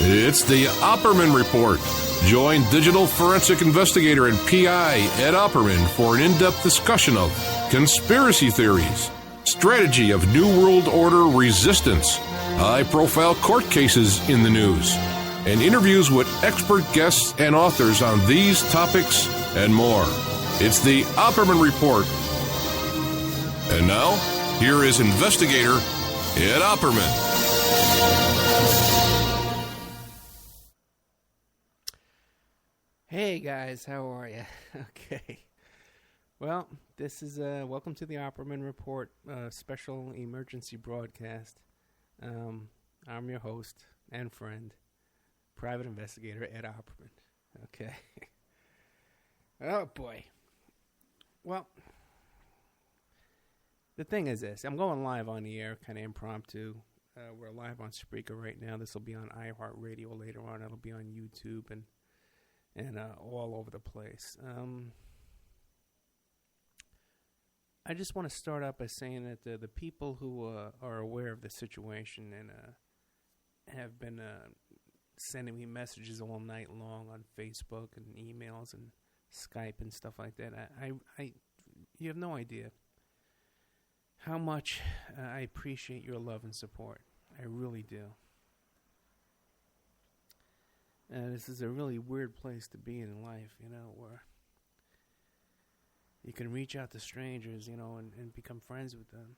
It's the Opperman Report. Join digital forensic investigator and PI Ed Opperman for an in-depth discussion of conspiracy theories, strategy of New World Order resistance, high-profile court cases in the news, and interviews with expert guests and authors on these topics and more. It's the Opperman Report. And now, here is investigator Ed Opperman. Hey guys, how are you? Okay. Well, this is welcome to the Opperman Report special emergency broadcast. I'm your host and friend, private investigator Ed Opperman. Okay. Oh boy. Well, the thing is this. I'm going live on the air, kind of impromptu. We're live on Spreaker right now. This will be on iHeartRadio later on. It'll be on YouTube and all over the place. I just want to start out by saying that the people who are aware of the situation and have been sending me messages all night long on Facebook and emails and Skype and stuff like that, I you have no idea how much I appreciate your love and support. I really do. This is a really weird place to be in life, where you can reach out to strangers, and become friends with them,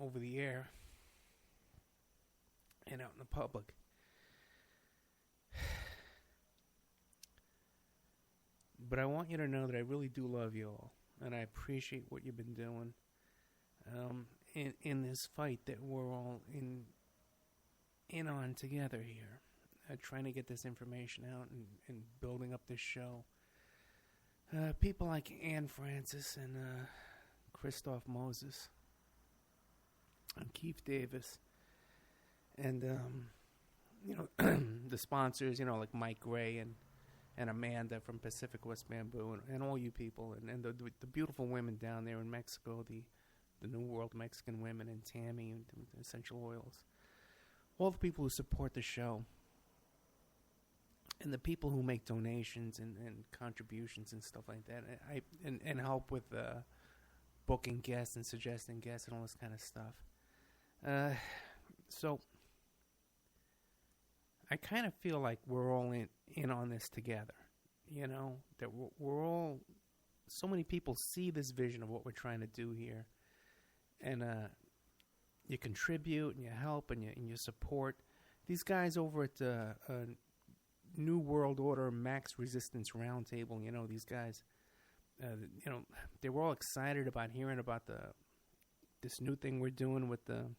over the air and out in the public. But I want you to know that I really do love you all, and I appreciate what you've been doing in this fight that we're all in on together here. Trying to get this information out and building up this show. People like Ann Francis and Christoph Moses and Keith Davis and the sponsors, like Mike Gray and Amanda from Pacific West Bamboo and all you people and the beautiful women down there in Mexico, the New World Mexican women and Tammy and Essential Oils. All the people who support the show. And the people who make donations and contributions and stuff like that, and help with booking guests and suggesting guests and all this kind of stuff. So I kind of feel like we're all in on this together, that we're all, so many people see this vision of what we're trying to do here. And you contribute and you help and you support. These guys over at New World Order Max Resistance Roundtable, these guys, they were all excited about hearing about this new thing we're doing with the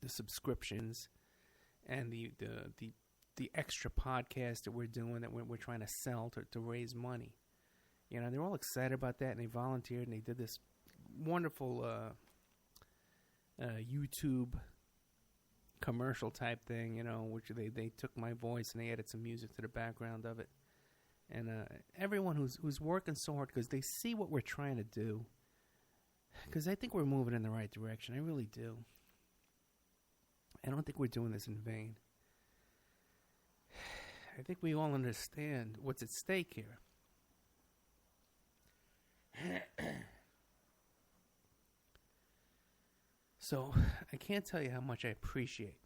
subscriptions and the extra podcast that we're doing that we're trying to sell to raise money. They're all excited about that, and they volunteered and they did this wonderful YouTube commercial type thing, which they took my voice and they added some music to the background of it. And everyone who's working so hard because they see what we're trying to do, because I think we're moving in the right direction. I really do. I don't think we're doing this in vain. I think we all understand what's at stake here. So, I can't tell you how much I appreciate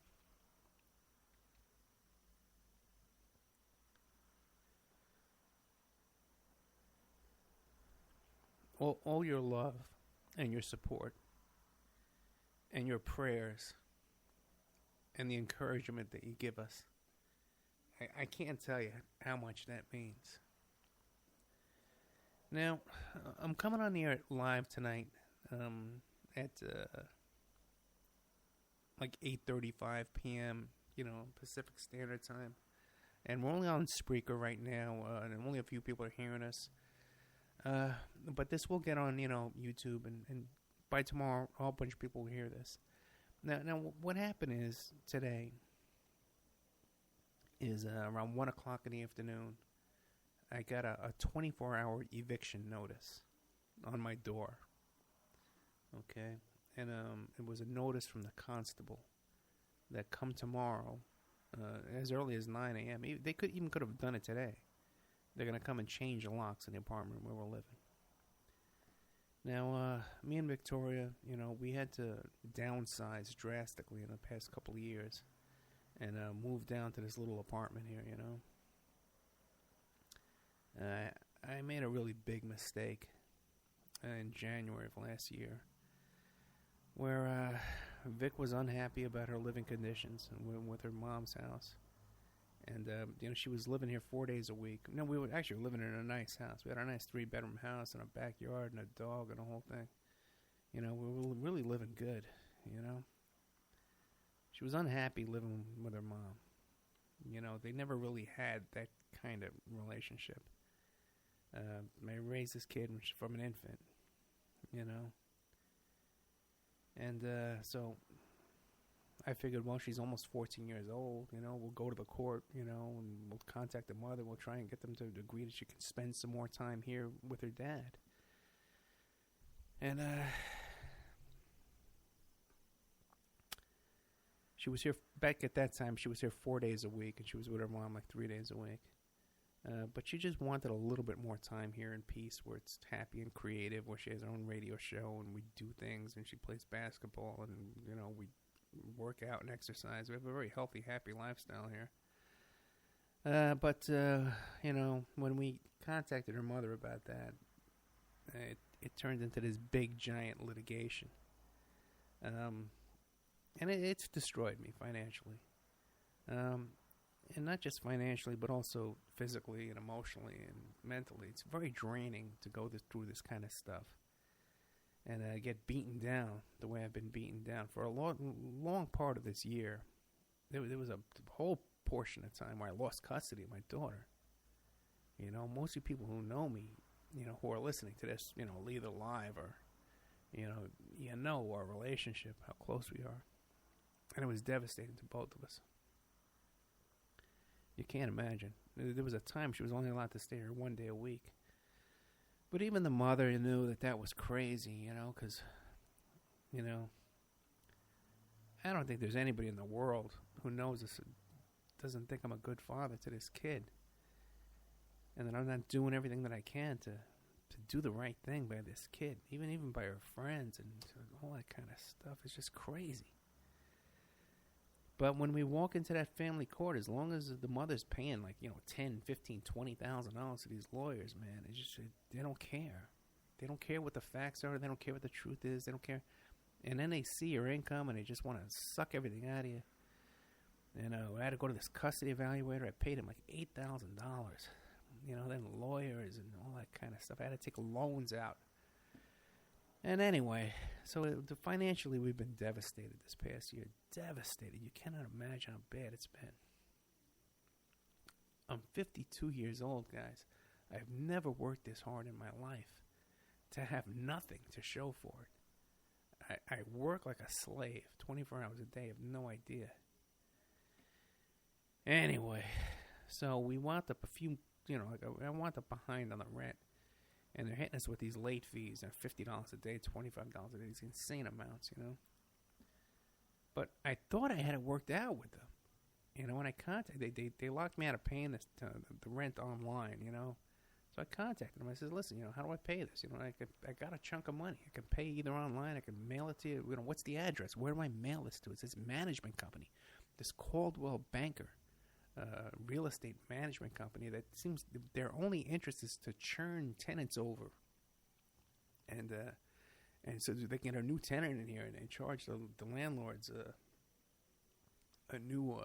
all your love and your support and your prayers and the encouragement that you give us. I can't tell you how much that means. Now, I'm coming on the air live tonight at like 8:35 p.m., Pacific Standard Time. And we're only on Spreaker right now, and only a few people are hearing us. But this will get on, YouTube, and by tomorrow, a whole bunch of people will hear this. Now what happened is, today, is around 1 o'clock in the afternoon, I got a 24-hour eviction notice on my door. Okay? And it was a notice from the constable that come tomorrow, as early as 9 a.m. They could have done it today. They're going to come and change the locks in the apartment where we're living. Now, me and Victoria, we had to downsize drastically in the past couple of years and move down to this little apartment here, I made a really big mistake in January of last year where Vic was unhappy about her living conditions with her mom's house. And, she was living here 4 days a week. No, we were actually living in a nice house. We had a nice 3-bedroom house and a backyard and a dog and a whole thing. We were really living good, She was unhappy living with her mom. They never really had that kind of relationship. I raised this kid from an infant, And so I figured, well, she's almost 14 years old, we'll go to the court, and we'll contact the mother. We'll try and get them to agree that she can spend some more time here with her dad. And she was here, back at that time, she was here 4 days a week, and she was with her mom like 3 days a week. But she just wanted a little bit more time here in peace where it's happy and creative, where she has her own radio show and we do things and she plays basketball and, we work out and exercise. We have a very healthy, happy lifestyle here. But when we contacted her mother about that, it turned into this big, giant litigation. And it's destroyed me financially. And not just financially, but also physically and emotionally and mentally. It's very draining to go through this kind of stuff. And get beaten down the way I've been beaten down for a long part of this year. There was a whole portion of time where I lost custody of my daughter. Most of the people who know me, who are listening to this, either live or, our relationship, how close we are. And it was devastating to both of us. You can't imagine. There was a time she was only allowed to stay here 1 day a week. But even the mother knew that was crazy, because, I don't think there's anybody in the world who knows this, doesn't think I'm a good father to this kid. And that I'm not doing everything that I can to do the right thing by this kid, even by her friends and all that kind of stuff. It's just crazy. But when we walk into that family court, as long as the mother's paying like, $10,000, $15,000, $20,000 to these lawyers, man, it's just, they don't care. They don't care what the facts are. They don't care what the truth is. They don't care. And then they see your income and they just want to suck everything out of you. I had to go to this custody evaluator. I paid him like $8,000. Then lawyers and all that kind of stuff. I had to take loans out. And anyway, so financially we've been devastated this past year. Devastated. You cannot imagine how bad it's been. I'm 52 years old, guys. I've never worked this hard in my life to have nothing to show for it. I work like a slave, 24 hours a day. I have no idea. Anyway, so we wound up I wound up behind on the rent. And they're hitting us with these late fees. They're $50 a day, $25 a day. These insane amounts, But I thought I had it worked out with them. When I contacted, they locked me out of paying this the rent online, So I contacted them. I said, listen, how do I pay this? I got a chunk of money. I can pay either online. I can mail it to you. What's the address? Where do I mail this to? It's this management company, this Caldwell Banker. Real estate management company that seems their only interest is to churn tenants over, and so they get a new tenant in here and they charge the landlords a new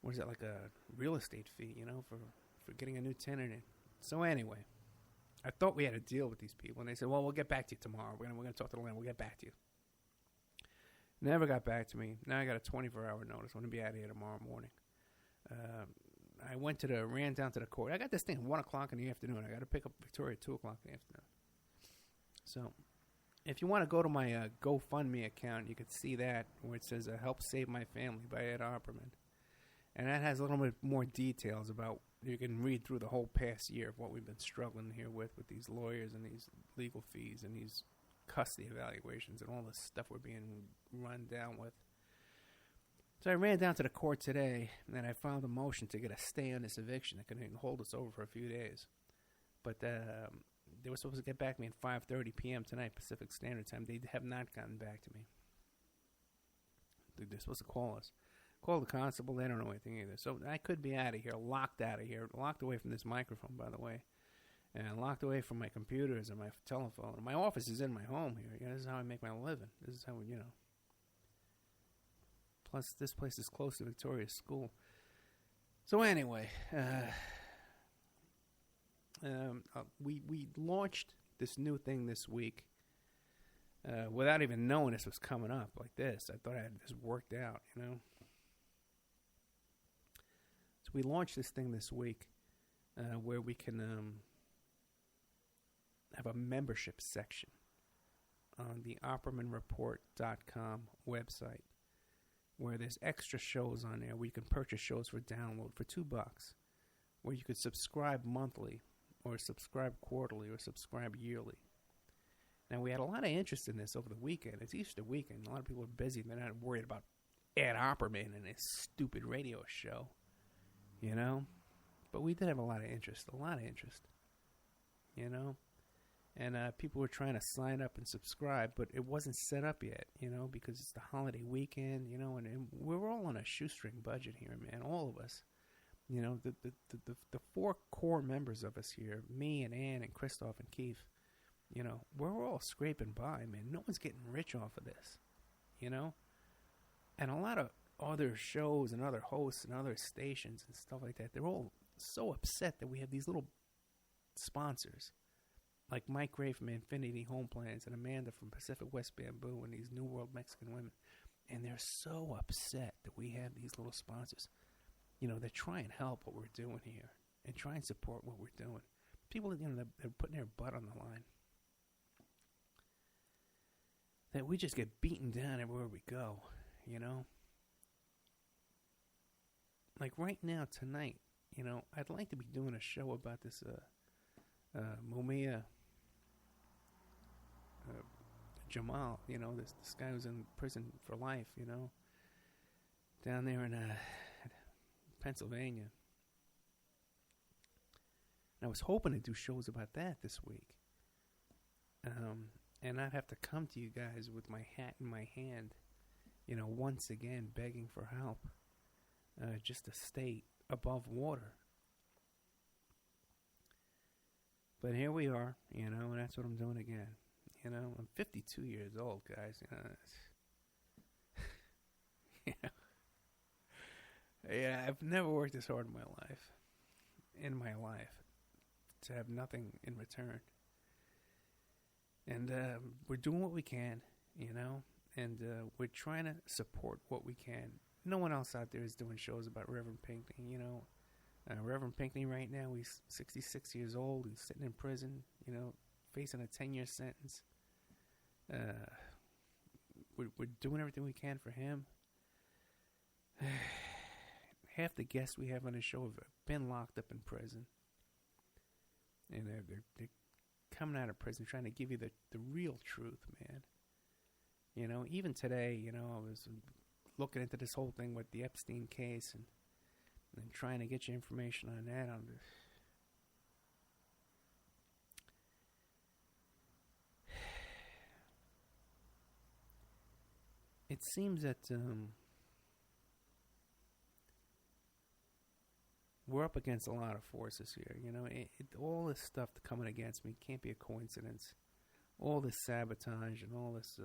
what is that, like a real estate fee, for getting a new tenant in. So anyway, I thought we had a deal with these people, and they said, well, we'll get back to you tomorrow. We're gonna talk to the landlord. We'll get back to you. Never got back to me. Now I got a 24-hour notice. I'm gonna be out of here tomorrow morning. I ran down to the court. I got this thing at 1 o'clock in the afternoon. I got to pick up Victoria at 2 o'clock in the afternoon. So, if you want to go to my GoFundMe account, you can see that where it says Help Save My Family by Ed Opperman. And that has a little bit more details about, you can read through the whole past year of what we've been struggling here with these lawyers and these legal fees and these custody evaluations and all this stuff we're being run down with. So I ran down to the court today, and I filed a motion to get a stay on this eviction that can hold us over for a few days. But they were supposed to get back to me at 5:30 p.m. tonight, Pacific Standard Time. They have not gotten back to me. They're supposed to call us. Call the constable. They don't know anything either. So I could be out of here, locked away from this microphone, by the way, and locked away from my computers and my telephone. And my office is in my home here. You know, this is how I make my living. This is how, you know. Plus, this place is close to Victoria's school. So anyway, we launched this new thing this week without even knowing this was coming up like this. I thought I had this worked out, you know. So we launched this thing this week where we can have a membership section on the OppermanReport.com website, where there's extra shows on there where you can purchase shows for download for $2, where you could subscribe monthly or subscribe quarterly or subscribe yearly. Now, we had a lot of interest in this over the weekend. It's Easter weekend. A lot of people are busy. They're not worried about Ed Opperman and his stupid radio show, you know? But we did have a lot of interest, you know? And people were trying to sign up and subscribe, but it wasn't set up yet, you know, because it's the holiday weekend, you know, and we're all on a shoestring budget here, man, all of us. You know, the four core members of us here, me and Ann and Christoph and Keith, you know, we're all scraping by, man. No one's getting rich off of this, you know? And a lot of other shows and other hosts and other stations and stuff like that, they're all so upset that we have these little sponsors, like Mike Gray from Infinity Home Plans and Amanda from Pacific West Bamboo and these New World Mexican women. And they're so upset that we have these little sponsors. You know, they try and help what we're doing here and try and support what we're doing. People, you know, they're putting their butt on the line. That we just get beaten down everywhere we go, you know? Like right now, tonight, you know, I'd like to be doing a show about this Mumia Jamal, you know, this guy who's in prison for life, you know, down there in Pennsylvania. And I was hoping to do shows about that this week. And I'd have to come to you guys with my hat in my hand, you know, once again begging for help, just to stay above water. But here we are, you know, and that's what I'm doing again. You know, I'm 52 years old, guys. You know, yeah, I've never worked this hard in my life, to have nothing in return. And we're doing what we can, you know, and we're trying to support what we can. No one else out there is doing shows about Reverend Pinckney, you know. Reverend Pinckney right now, he's 66 years old. He's sitting in prison, you know, facing a 10-year sentence. We're doing everything we can for him. Half the guests we have on the show have been locked up in prison. And they're coming out of prison trying to give you the real truth, man. You know, even today, you know, I was looking into this whole thing with the Epstein case and trying to get you information on that. It seems that we're up against a lot of forces here. You know, all this stuff coming against me can't be a coincidence. All this sabotage and all this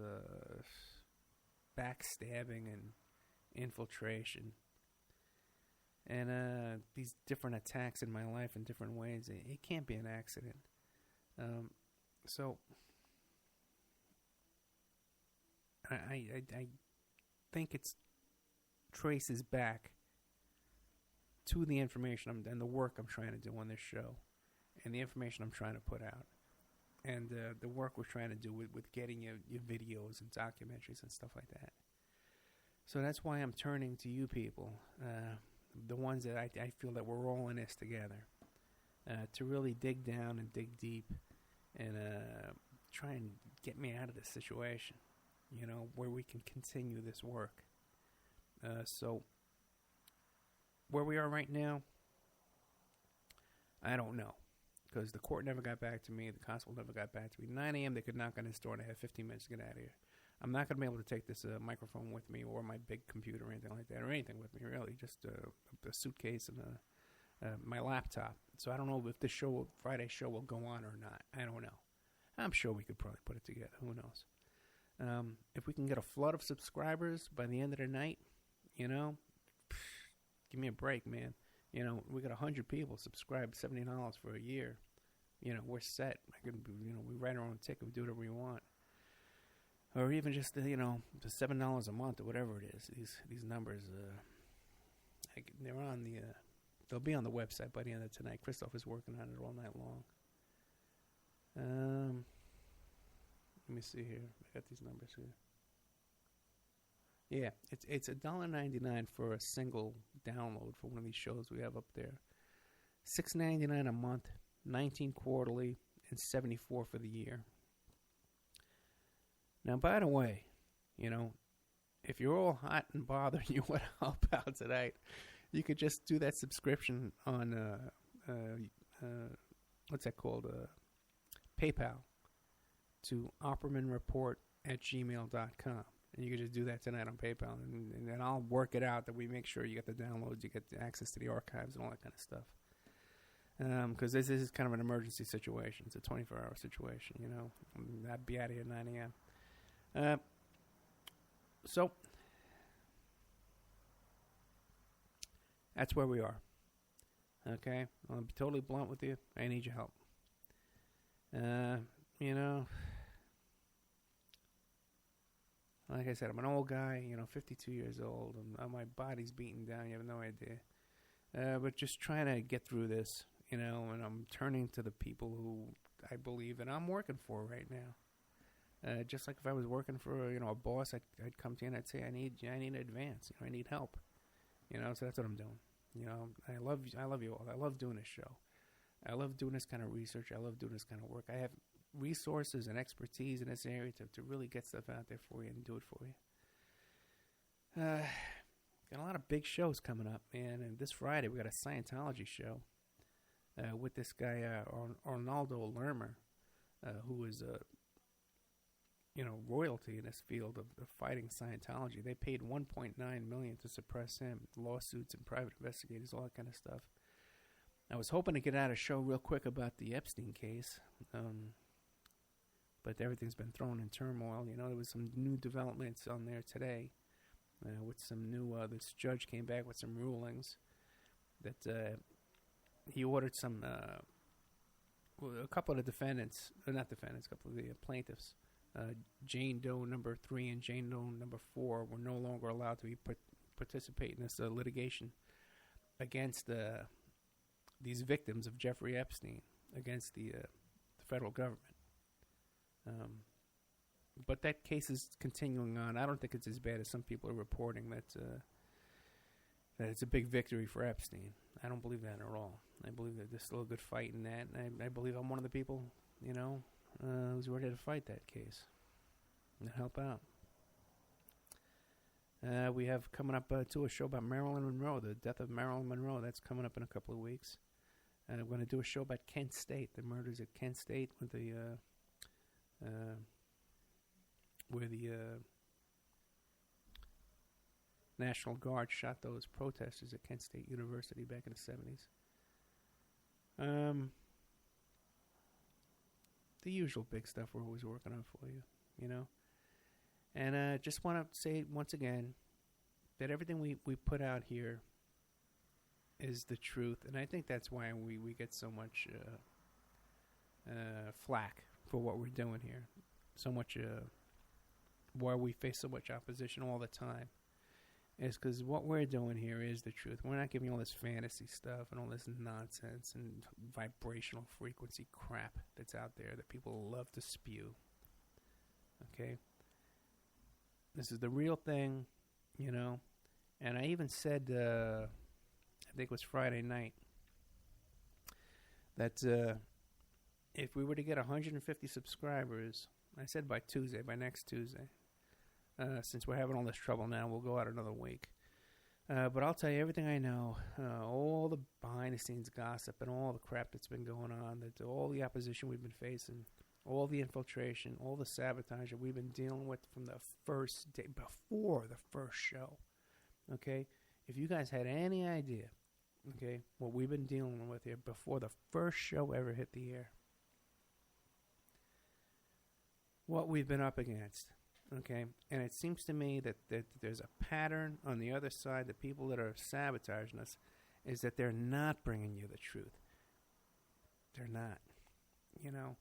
backstabbing and infiltration. And these different attacks in my life in different ways, it can't be an accident. So I think it traces back to the information and the work I'm trying to do on this show, and the information I'm trying to put out, and the work we're trying to do with getting your videos and documentaries and stuff like that. So that's why I'm turning to you people, the ones that I feel that we're all in this together, to really dig down and dig deep and try and get me out of this situation, you know, where we can continue this work. So where we are right now, I don't know. Because the court never got back to me. The constable never got back to me. 9 a.m. they could knock on his door and I had 15 minutes to get out of here. I'm not going to be able to take this microphone with me or my big computer or anything like that, or anything with me, really. Just a suitcase and my laptop. So I don't know if this Friday show will go on or not. I don't know. I'm sure we could probably put it together. Who knows? If we can get a flood of subscribers by the end of the night, give me a break, man. We got 100 people subscribe, $70 for a year. We're set. We write our own ticket. We do whatever we want. Or even just, the $7 a month or whatever it is. These numbers, they're on they'll be on the website by the end of tonight. Christoph is working on it all night long. Let me see here. I got these numbers here. Yeah, it's $1.99 for a single download for one of these shows we have up there. $6.99 a month, $19 quarterly, and $74 for the year. Now, by the way, if you're all hot and bothered, you want to help out tonight, you could just do that subscription on what's that called? PayPal to oppermanreport@gmail.com. And you can just do that tonight on PayPal. And then I'll work it out that we make sure you get the downloads, you get the access to the archives and all that kind of stuff. Because this is kind of an emergency situation. It's a 24-hour situation, I'd be out of here at 9 a.m. So, that's where we are. Okay? I'll be totally blunt with you. I need your help. Like I said, I'm an old guy, 52 years old, and my body's beaten down. You have no idea. But just trying to get through this, and I'm turning to the people who I believe that I'm working for right now. Just like if I was working for, a boss, I'd come to you and I'd say, I need advance. I need help. So that's what I'm doing. I love you all. I love doing this show. I love doing this kind of research. I love doing this kind of work. I have resources and expertise in this area to really get stuff out there for you and do it for you. Got a lot of big shows coming up, man. And this Friday we got a Scientology show with this guy Arnaldo Lermer, who is royalty in this field of fighting Scientology. They paid $1.9 million to suppress him, lawsuits and private investigators, all that kind of stuff. I was hoping to get out a show real quick about the Epstein case, but everything's been thrown in turmoil. There was some new developments on there today with some new, this judge came back with some rulings that he ordered some, a couple of the defendants, not defendants, a couple of the plaintiffs, Jane Doe number 3 and Jane Doe number 4 were no longer allowed to participate in this litigation against these victims of Jeffrey Epstein, against the federal government. But that case is continuing on. I don't think it's as bad as some people are reporting that it's a big victory for Epstein. I don't believe that at all. I believe that there's still a good fight in that. And I believe I'm one of the people, who's ready to fight that case and help out. We have coming up to a show about Marilyn Monroe, the death of Marilyn Monroe. That's coming up in a couple of weeks. And we're going to do a show about Kent State, the murders at Kent State, with where the National Guard shot those protesters at Kent State University back in the 70s. The usual big stuff we're always working on for you, And I just want to say once again that everything we put out here is the truth. And I think that's why we get so much flack for what we're doing here. So much, why we face so much opposition all the time. Is because what we're doing here is the truth. We're not giving you all this fantasy stuff and all this nonsense and vibrational frequency crap that's out there that people love to spew. Okay? This is the real thing, And I even said, I think it was Friday night, that if we were to get 150 subscribers, I said by next Tuesday, since we're having all this trouble now, we'll go out another week. But I'll tell you everything I know, all the behind-the-scenes gossip and all the crap that's been going on, all the opposition we've been facing, all the infiltration, all the sabotage that we've been dealing with from the first day, before the first show, okay? If you guys had any idea, okay, what we've been dealing with here before the first show ever hit the air, what we've been up against, okay? And it seems to me that there's a pattern on the other side. The people that are sabotaging us is that they're not bringing you the truth. They're not, you know?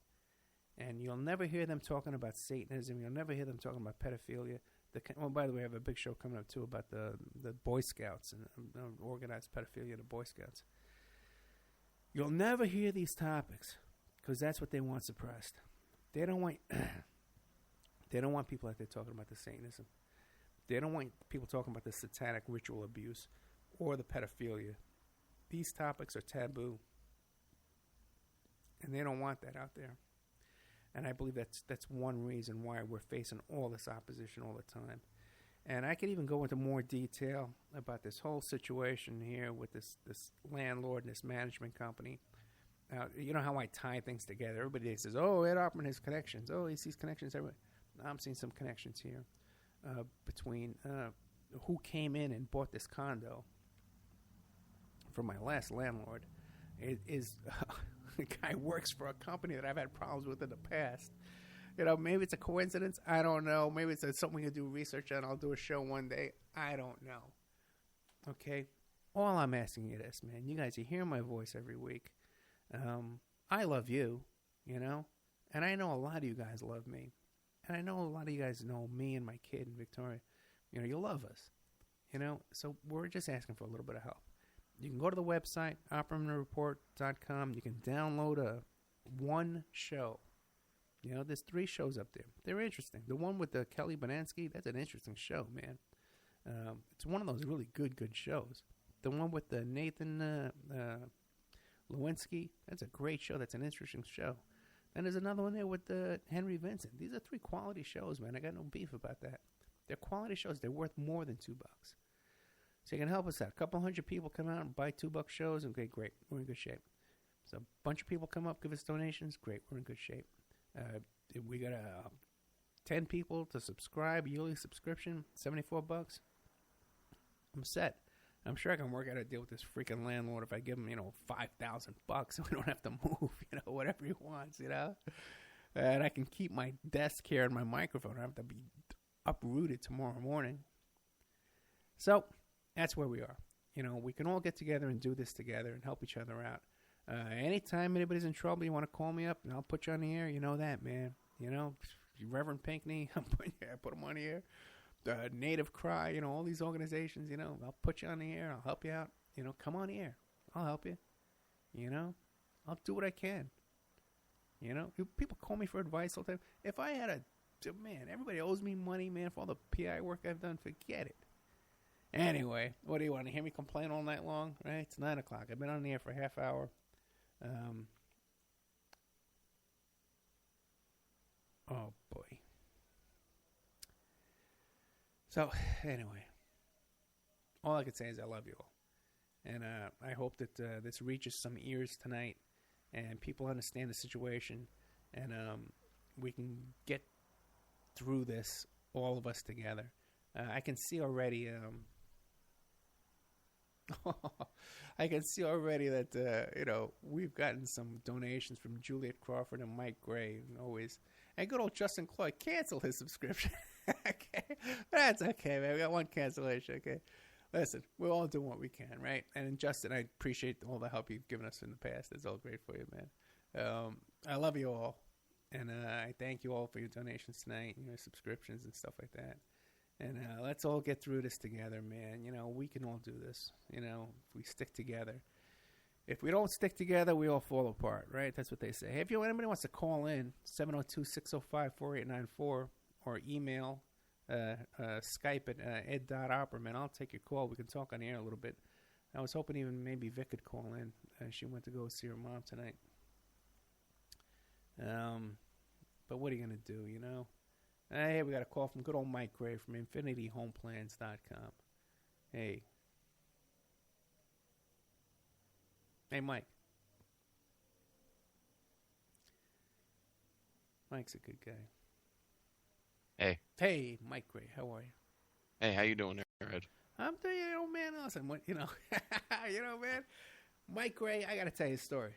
And you'll never hear them talking about Satanism. You'll never hear them talking about pedophilia. By the way, I have a big show coming up, too, about the Boy Scouts and organized pedophilia, the Boy Scouts. You'll never hear these topics because that's what they want suppressed. They don't want... They don't want people out there talking about the Satanism. They don't want people talking about the satanic ritual abuse or the pedophilia. These topics are taboo. And they don't want that out there. And I believe that's one reason why we're facing all this opposition all the time. And I could even go into more detail about this whole situation here with this landlord and this management company. You know how I tie things together. Everybody says, oh, Ed Opperman has connections. Oh, he sees connections everywhere. I'm seeing some connections here between who came in and bought this condo from my last landlord. Is the guy works for a company that I've had problems with in the past. You know, maybe it's a coincidence. I don't know. Maybe it's something we can do research on. I'll do a show one day. I don't know. Okay? All I'm asking you is, man, you guys, you hear my voice every week. I love you, you know? And I know a lot of you guys love me. And I know a lot of you guys know me and my kid and Victoria. You know, you love us. You know, so we're just asking for a little bit of help. You can go to the website, oppermanreport.com. You can download one show. You know, there's 3 shows up there. They're interesting. The one with the Kelly Bonansky, that's an interesting show, man. It's one of those really good shows. The one with the Nathan Lewinsky, that's a great show. That's an interesting show. And there's another one there with Henry Vincent. These are 3 quality shows, man. I got no beef about that. They're quality shows. They're worth more than $2. So you can help us out. A couple hundred people come out and buy $2 shows. Okay, great. We're in good shape. So a bunch of people come up, give us donations. Great. We're in good shape. We got 10 people to subscribe, yearly subscription, $74. I'm set. I'm sure I can work out a deal with this freaking landlord if I give him, $5,000 so we don't have to move, whatever he wants, And I can keep my desk here and my microphone. I don't have to be uprooted tomorrow morning. So that's where we are. We can all get together and do this together and help each other out. Anytime anybody's in trouble, you want to call me up and I'll put you on the air. You know that, man. Reverend Pinckney, I put him on the air. Native Cry, all these organizations, I'll put you on the air. I'll help you out. Come on the air. I'll help you. I'll do what I can. People call me for advice all the time. If I had everybody owes me money, man, for all the PI work I've done. Forget it. Anyway, what do you want to hear me complain all night long? Right? It's 9 o'clock. I've been on the air for a half hour. Oh, boy. So, anyway, all I can say is I love you all. And I hope that this reaches some ears tonight and people understand the situation and we can get through this, all of us together. I can see already... I can see already that, we've gotten some donations from Juliet Crawford and Mike Gray, and good old Justin Cloyd canceled his subscription. Okay, that's okay, man. We got one cancellation. Okay, listen, we're all doing what we can, right? And Justin, I appreciate all the help you've given us in the past. It's all great for you, man. I love you all, and I thank you all for your donations tonight, and your subscriptions and stuff like that. And let's all get through this together, man. We can all do this. If we stick together. If we don't stick together, we all fall apart, right? That's what they say. Hey, if anybody wants to call in, 702-605-4894, or email Skype at ed.opperman. I'll take your call. We can talk on the air a little bit. I was hoping even maybe Vic could call in. She went to go see her mom tonight. But what are you going to do, Hey, we got a call from good old Mike Gray from infinityhomeplans.com. Hey, Hey, Mike. Mike's a good guy. Hey. Hey, Mike Gray. How are you? Hey, how you doing there, Ed? I'm doing, man. Listen, man. Mike Gray, I got to tell you a story.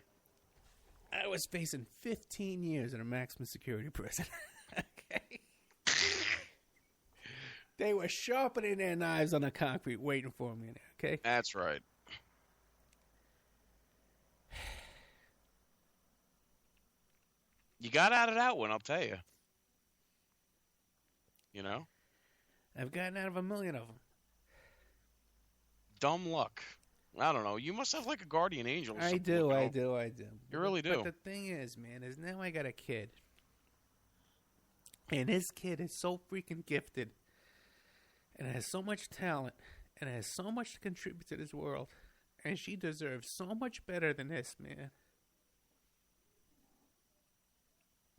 I was facing 15 years in a maximum security prison. Okay. They were sharpening their knives on the concrete waiting for me there, okay? That's right. You got out of that one, I'll tell you. You know? I've gotten out of 1 million of them. Dumb luck. I don't know. You must have like a guardian angel or something. I do. You really do. But the thing is, man, is now I got a kid. And this kid is so freaking gifted. And has so much talent. And has so much to contribute to this world. And she deserves so much better than this, man.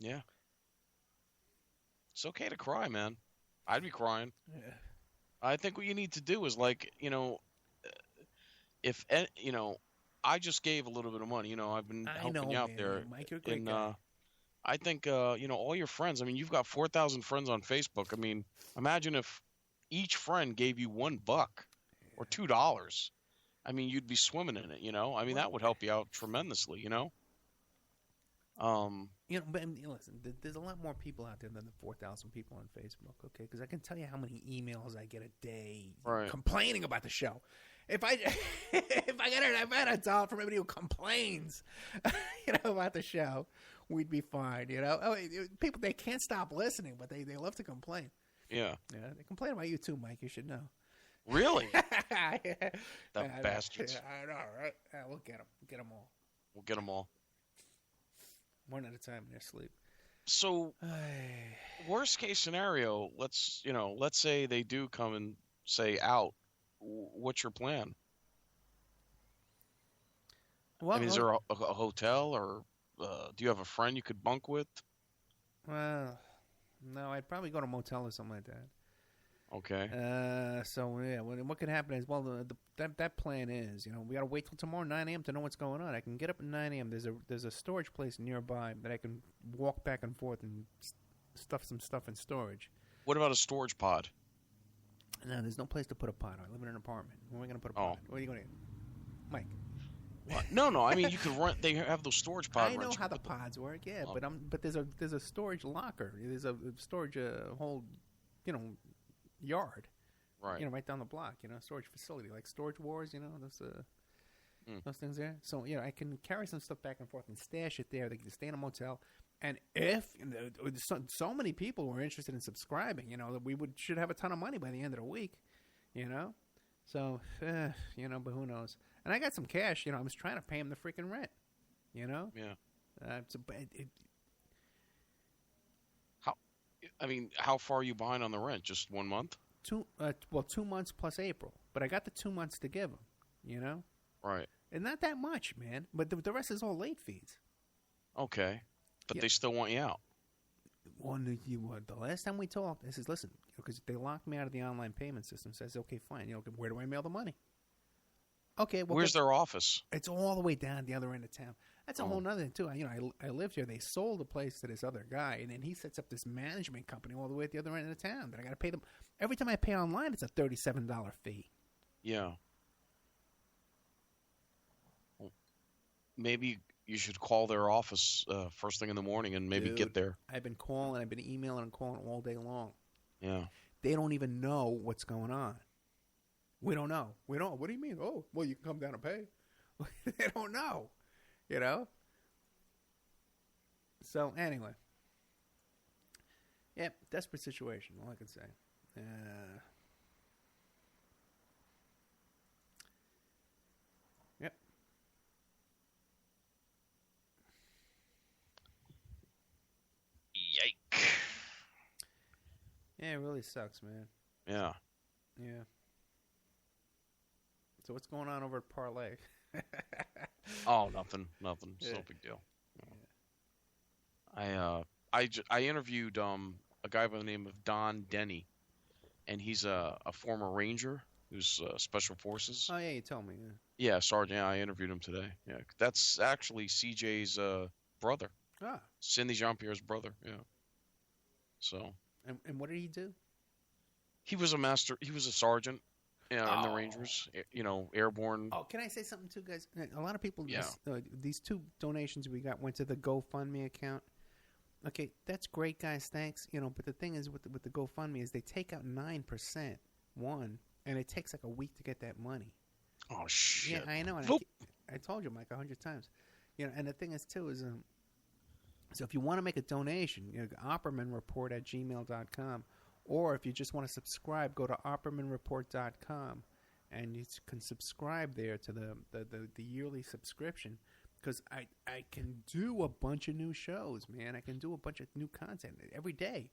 Yeah. It's okay to cry, man. I'd be crying. Yeah. I think what you need to do is like, if I just gave a little bit of money. I've been helping you out there. Mike, you're a great guy. I think all your friends. I mean, you've got 4,000 friends on Facebook. I mean, imagine if each friend gave you $1 or $2. I mean, you'd be swimming in it. I mean, that would help you out tremendously. But listen, there's a lot more people out there than the 4,000 people on Facebook, okay? Because I can tell you how many emails I get a day complaining about the show. If I get a dollar from everybody who complains, about the show, we'd be fine. People, they can't stop listening, but they love to complain. Yeah. Yeah, they complain about you too, Mike. You should know. Really? The bastards. I know, right? We'll get them. Get them all. We'll get them all. One at a time in their sleep. So, worst case scenario, let's say they do come and say out. What's your plan? Well, I mean, is there a hotel or do you have a friend you could bunk with? Well, no, I'd probably go to a motel or something like that. Okay. So yeah, what could happen is, that plan is, we got to wait till tomorrow 9 a.m. to know what's going on. I can get up at 9 a.m. There's a storage place nearby that I can walk back and forth and stuff some stuff in storage. What about a storage pod? No, there's no place to put a pod. I live in an apartment. Where am I going to put a pod? What are you going to do? Mike? What? No. I mean, you could rent. They have those storage pods. I know how the pods work. Yeah, but there's a storage locker. There's a storage whole, yard. Right. Right down the block. Storage facility like Storage Wars. Those things there. So I can carry some stuff back and forth and stash it there. They can stay in a motel. And if so many people were interested in subscribing, we should have a ton of money by the end of the week, So, but who knows? And I got some cash, I was trying to pay him the freaking rent, Yeah. How far are you behind on the rent? Just 1 month? 2 months plus April. But I got the 2 months to give him, Right. And not that much, man. But the rest is all late fees. Okay. But they still want you out. Well, the last time we talked, I says, listen, because they locked me out of the online payment system. Says, okay, fine. Where do I mail the money? Okay. Well, where's their office? It's all the way down the other end of town. That's a whole nother thing, too. I lived here. They sold the place to this other guy, and then he sets up this management company all the way at the other end of the town. That I got to pay them. Every time I pay online, it's a $37 fee. Yeah. Well, maybe you should call their office first thing in the morning and maybe get there. I've been calling, I've been emailing and calling all day long. Yeah. They don't even know what's going on. We don't know. What do you mean? Oh, well, you can come down and pay. They don't know, So, anyway. Yep, desperate situation, all I can say. Yep. Yike. Yeah, it really sucks, man. Yeah. Yeah. So what's going on over at Parlay? Oh, nothing. It's no big deal. Yeah. I interviewed a guy by the name of Don Denny, and he's a former Ranger. who's Special Forces. Oh yeah, you told me. Yeah. Yeah, Sergeant. Yeah, I interviewed him today. Yeah, that's actually CJ's brother, Ah, Cindy Jean-Pierre's brother. Yeah. So and what did he do? he was a master. He was a sergeant. Yeah, in the Oh. Rangers. Airborne. Oh, can I say something too, guys? A lot of people. Yeah. These 2 donations we got went to the GoFundMe account. Okay, that's great, guys. Thanks. But the thing is with the GoFundMe is they take out 9%, and it takes like a week to get that money. Oh shit. Yeah, I know. And Nope. I told you, Mike, 100 times. And the thing is too is so if you want to make a donation, OppermanReport@gmail.com, or if you just want to subscribe, go to OppermanReport.com, and you can subscribe there to the yearly subscription. Because I can do a bunch of new shows, man. I can do a bunch of new content every day.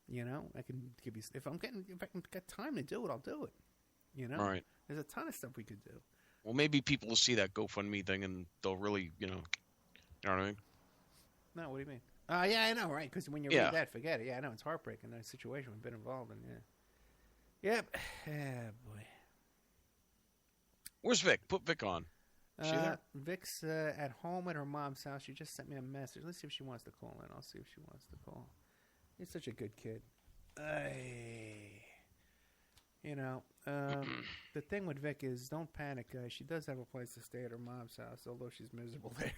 I can give you if I can get time to do it, I'll do it. All right. There's a ton of stuff we could do. Well, maybe people will see that GoFundMe thing and they'll really, you know what I mean? No, what do you mean? Yeah, I know, right? Because when you read that, forget it. Yeah, I know it's heartbreaking. The situation we've been involved in. Yeah. Yep. Yeah, boy. Where's Vic? Put Vic on. Is she there? Vic's at home at her mom's house. She just sent me a message. Let's see if she wants to call in. I'll see if she wants to call. He's such a good kid. The thing with Vic is, don't panic, guys. She does have a place to stay at her mom's house, although she's miserable there.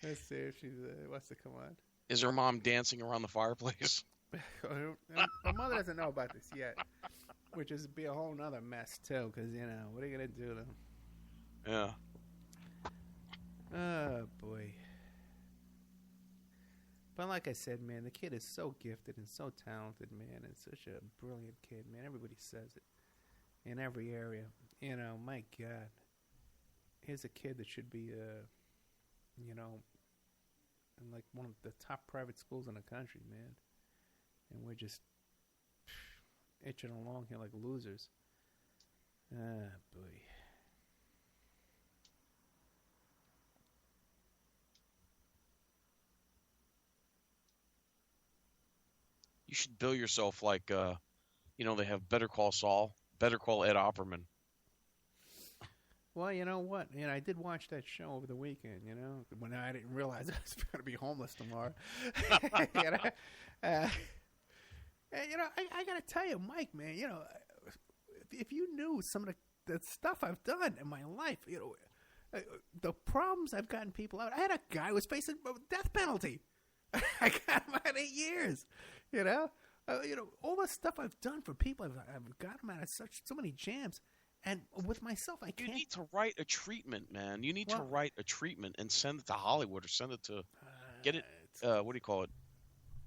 Let's see if she wants to come on. Is her mom dancing around the fireplace? My mother doesn't know about this yet, which is be a whole nother mess too. Because what are you gonna do to? Yeah. Oh boy. But like I said, man, the kid is so gifted and so talented, man, and such a brilliant kid, man. Everybody says it in every area. My God, here's a kid that should be, in like one of the top private schools in the country, man. And we're just itching along here like losers. Ah, boy. You should bill yourself like, they have Better Call Saul, Better Call Ed Opperman. Well, you know what? I did watch that show over the weekend, when I didn't realize I was going to be homeless tomorrow. I got to tell you, Mike, man, if you knew some of the stuff I've done in my life, the problems I've gotten people out. I had a guy who was facing a death penalty. I got him out 8 years. All the stuff I've done for people, I've got them out of so many jams, and with myself, I can't. You need to write a treatment, man. You need to write a treatment and send it to Hollywood or send it to get it. What do you call it?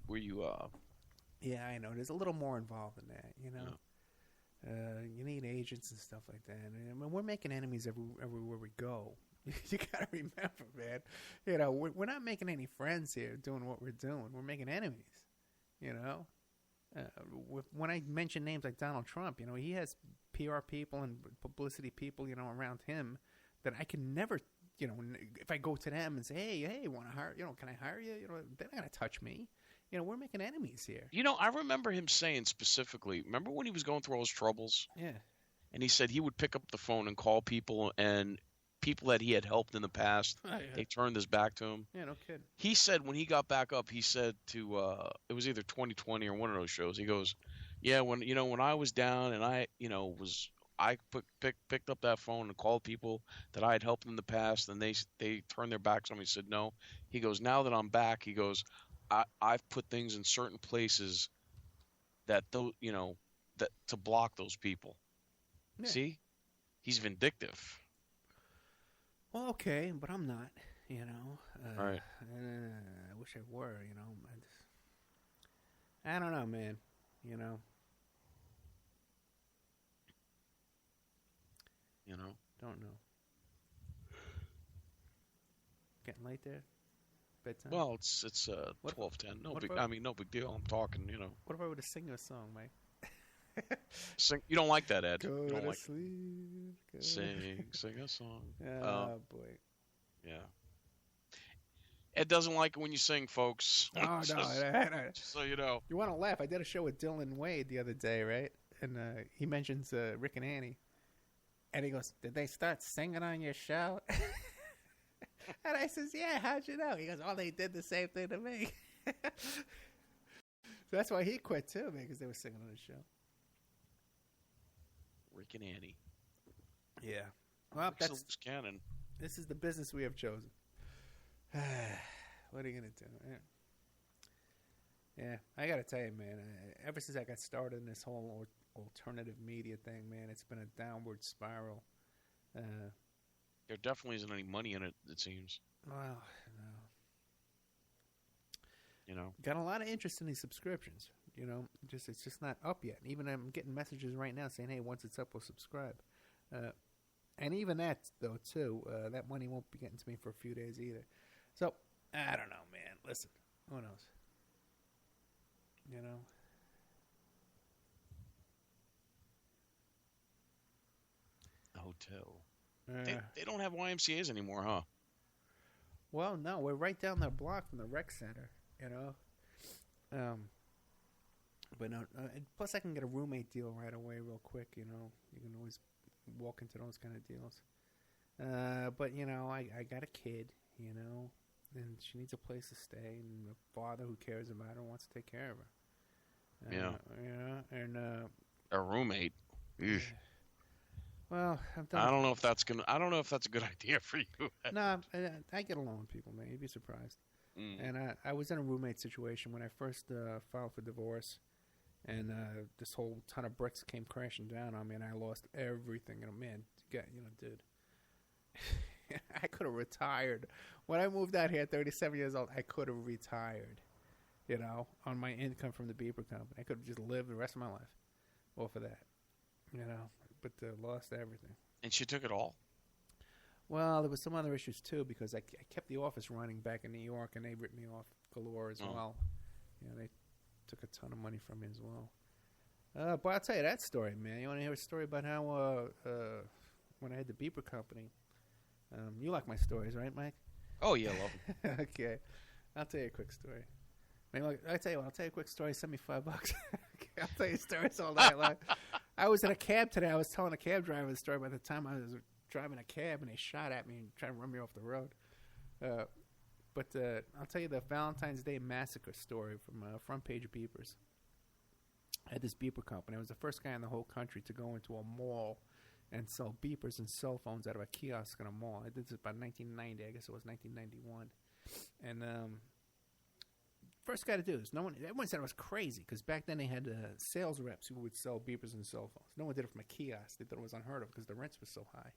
Where you? Yeah, I know. There's a little more involved in that. You need agents and stuff like that. And we're making enemies everywhere we go. You gotta remember, man. We're not making any friends here doing what we're doing. We're making enemies. When I mention names like Donald Trump, he has PR people and publicity people, around him that I can never, if I go to them and say, hey, want to hire, can I hire you? They're not gonna touch me. We're making enemies here. I remember him saying specifically. Remember when he was going through all his troubles? Yeah. And he said he would pick up the phone and call people, and people that he had helped in the past, they turned his back to him. Yeah, no kidding. He said when he got back up, he said to it was either 2020 or one of those shows. He goes, "Yeah, when I was down and I picked up that phone and called people that I had helped in the past, and they turned their backs on me." He said, "No." He goes, "Now that I'm back," he goes, I've put things in certain places that that to block those people." Yeah. See, he's vindictive. Well, okay, but I'm not, All right. I wish I were, I don't know, man, Don't know. Getting late there? Bedtime? Well, it's 12:10. No big deal. I'm talking, What if I were to sing you a song, Mike? Sing. You don't like that, Ed. Go you don't to like sleep. Sing a song. Oh, boy. Yeah. Ed doesn't like it when you sing, folks. Oh, no. So you know. You want to laugh. I did a show with Dylan Wade the other day, right? and he mentions Rick and Annie, and he goes, "Did they start singing on your show?" And I says, "Yeah, how'd you know?" He goes, "Oh, they did the same thing to me." So that's why he quit too, man, because they were singing on the show. Rick and Annie. Yeah. Well, Rick's a loose cannon. This is the business we have chosen. What are you gonna do? Yeah, I gotta tell you, man. Ever since I got started in this whole alternative media thing, man, it's been a downward spiral. There definitely isn't any money in it. It seems. Well, no. You know, Got a lot of interest in these subscriptions. You know, it's just not up yet. Even I'm getting messages right now saying, "Hey, once it's up, we'll subscribe." And even that, though, too, that money won't be getting to me for a few days either. So I don't know, man. Listen, who knows? You know. a hotel. They don't have YMCA's anymore, huh? Well, no, we're right down the block from the rec center. You know. But no. Plus, I can get a roommate deal right away, real quick. You know, you can always walk into those kind of deals. But you know, I got a kid. You know, and she needs a place to stay, and a father who cares about her wants to take care of her. Yeah. Yeah, and A roommate. Eesh. well, I've done. I don't know if that's a good idea for you. No, I get along with people, man. You'd be surprised. Mm. And I was in a roommate situation when I first filed for divorce, and this whole ton of bricks came crashing down on me, and I lost everything. And man, dude, I could have retired when I moved out here at 37 years old. I could have retired, you know, on my income from the beeper company. I could have just lived the rest of my life off of that, you know. But lost everything. And she took it all. Well, there was some other issues too because I kept the office running back in New York, and they ripped me off galore as well. You know, they took a ton of money from me as well. But I'll tell you that story, man. You want to hear a story about how when I had the beeper company? You like my stories, right, Mike? Oh yeah, love them. Okay, I'll tell you a quick story. Maybe I'll tell you a quick story. Send me $5. Okay, I'll tell you stories all night long. I was in a cab today. I was telling a cab driver the story. By the time I was driving a cab, and they shot at me and tried to run me off the road. But I'll tell you the Valentine's Day massacre story from front page of Beepers. I had this beeper company. I was the first guy in the whole country to go into a mall and sell beepers and cell phones out of a kiosk in a mall. I did this about 1990. I guess it was 1991. And first guy to do this. Everyone said it was crazy because back then they had sales reps who would sell beepers and cell phones. No one did it from a kiosk. They thought it was unheard of because the rents were so high.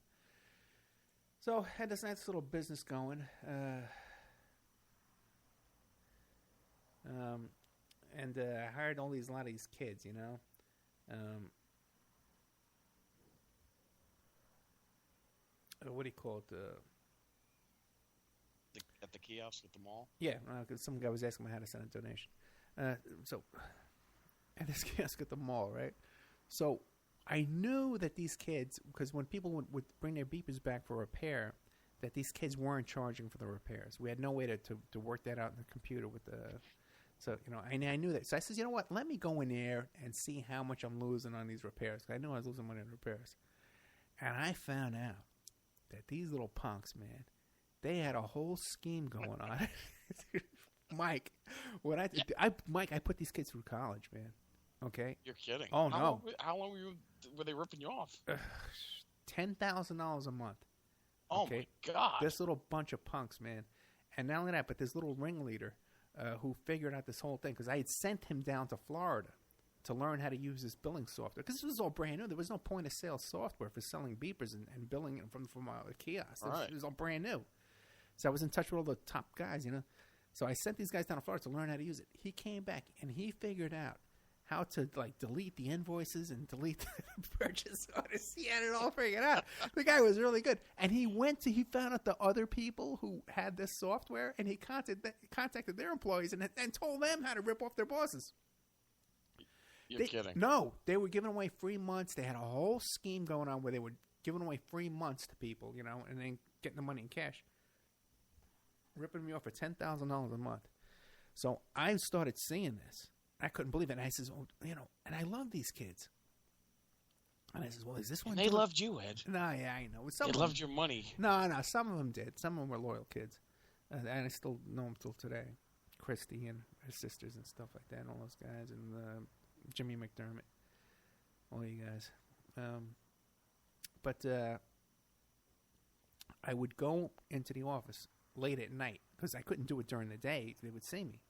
So I had this nice little business going. And I hired a lot of these kids, you know. What do you call it? At the kiosk at the mall? Yeah, because some guy was asking me how to send a donation. So, at this kiosk at the mall, right? So, I knew that these kids, because when people would bring their beepers back for repair, that these kids weren't charging for the repairs. We had no way to work that out in the computer with the... So, you know, I knew that. So I says, you know what? Let me go in there and see how much I'm losing on these repairs. Because I knew I was losing money on repairs. And I found out that these little punks, man, they had a whole scheme going on. Mike, Mike, I put these kids through college, man. Okay? You're kidding. Oh, no. How long were they ripping you off? $10,000 a month. Oh, okay? My God. This little bunch of punks, man. And not only that, but this little ringleader who figured out this whole thing. Because I had sent him down to Florida to learn how to use this billing software. Because this was all brand new. There was no point-of-sale software for selling beepers and billing from a kiosk. It was all brand new. So I was in touch with all the top guys, you know. So I sent these guys down to Florida to learn how to use it. He came back, and he figured out how to, like, delete the invoices and delete the purchase orders. He had it all figured out. The guy was really good. And he found out the other people who had this software, and he contacted their employees and told them how to rip off their bosses. You're kidding. No, they were giving away free months. They had a whole scheme going on where they were giving away free months to people, you know, and then getting the money in cash. Ripping me off for $10,000 a month. So I started seeing this. I couldn't believe it. And I says, oh, you know, and I love these kids. And I says, well, is this one? And they loved you, Ed. No, yeah, I know. They loved your money. No, some of them did. Some of them were loyal kids. And I still know them till today. Christy and her sisters and stuff like that, and all those guys, and Jimmy McDermott, all you guys. But I would go into the office late at night because I couldn't do it during the day. They would see me.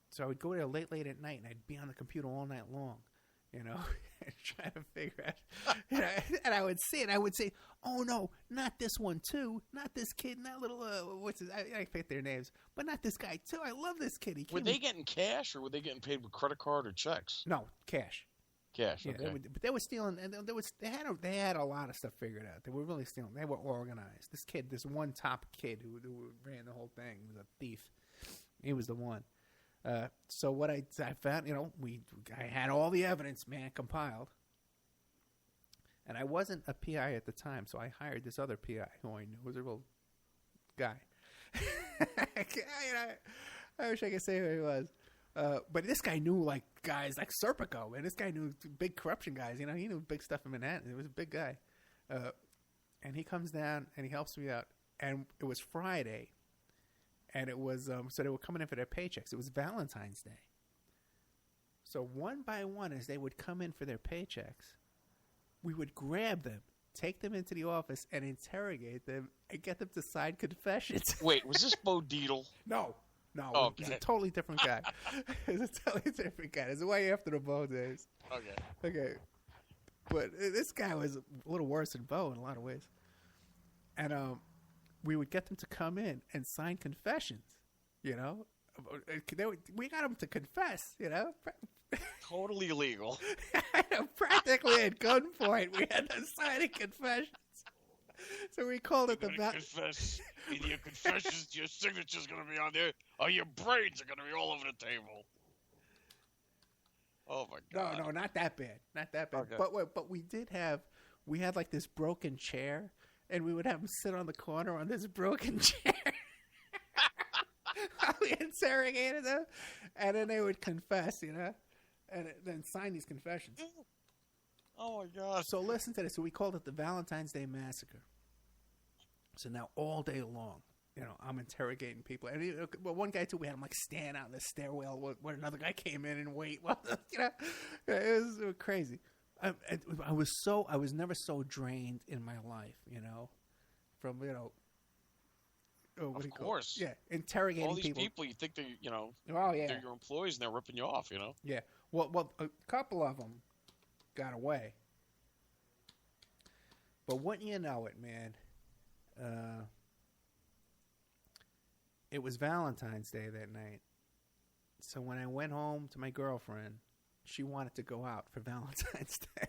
So I would go there late at night, and I'd be on the computer all night long, and trying to figure out. And I would see it. I would say, "Oh no, not this one too. Not this kid. Not little. What's his? I forget their names, but not this guy too. I love this kid. Were they getting cash, or were they getting paid with credit card or checks? No, cash. Cash. Yeah, Okay. but they were stealing, and they had a lot of stuff figured out. They were really stealing. They were organized. This one top kid who ran the whole thing was a thief. He was the one. So what I found, I had all the evidence, man, compiled. And I wasn't a PI at the time, so I hired this other PI who I knew was a real guy. I wish I could say who he was. But this guy knew, like, guys like Serpico, and this guy knew big corruption guys. He knew big stuff in Manhattan. He was a big guy. And he comes down, and he helps me out. And it was Friday. And it was, so they were coming in for their paychecks. It was Valentine's Day. So one by one, as they would come in for their paychecks, we would grab them, take them into the office, and interrogate them, and get them to sign confessions. Wait, was this Bo Deedle? No, Okay. It was a totally different guy. It was a totally different guy. It was way after the Bo days. Okay. But this guy was a little worse than Bo in a lot of ways. And we would get them to come in and sign confessions, we got them to confess, Totally illegal. Practically at gunpoint, we had them signing confessions. So we called it the confess. Either your confessions, your signature's going to be on there, or your brains are going to be all over the table. Oh my God! No, not that bad. Not that bad. Okay. But we had like this broken chair, and we would have them sit on the corner on this broken chair. We interrogated them, and then they would confess, and then sign these confessions. Oh my God! So listen to this. So we called it the Valentine's Day Massacre. So now all day long, I'm interrogating people. And one guy too, we had him like stand out in the stairwell when another guy came in and wait. Well, it was crazy. I was never so drained in my life, from of course, yeah, interrogating all these people. You think they're oh yeah, they're your employees and they're ripping you off, Yeah, well, a couple of them got away, but wouldn't you know it, man? It was Valentine's Day that night. So when I went home to my girlfriend, she wanted to go out for Valentine's Day.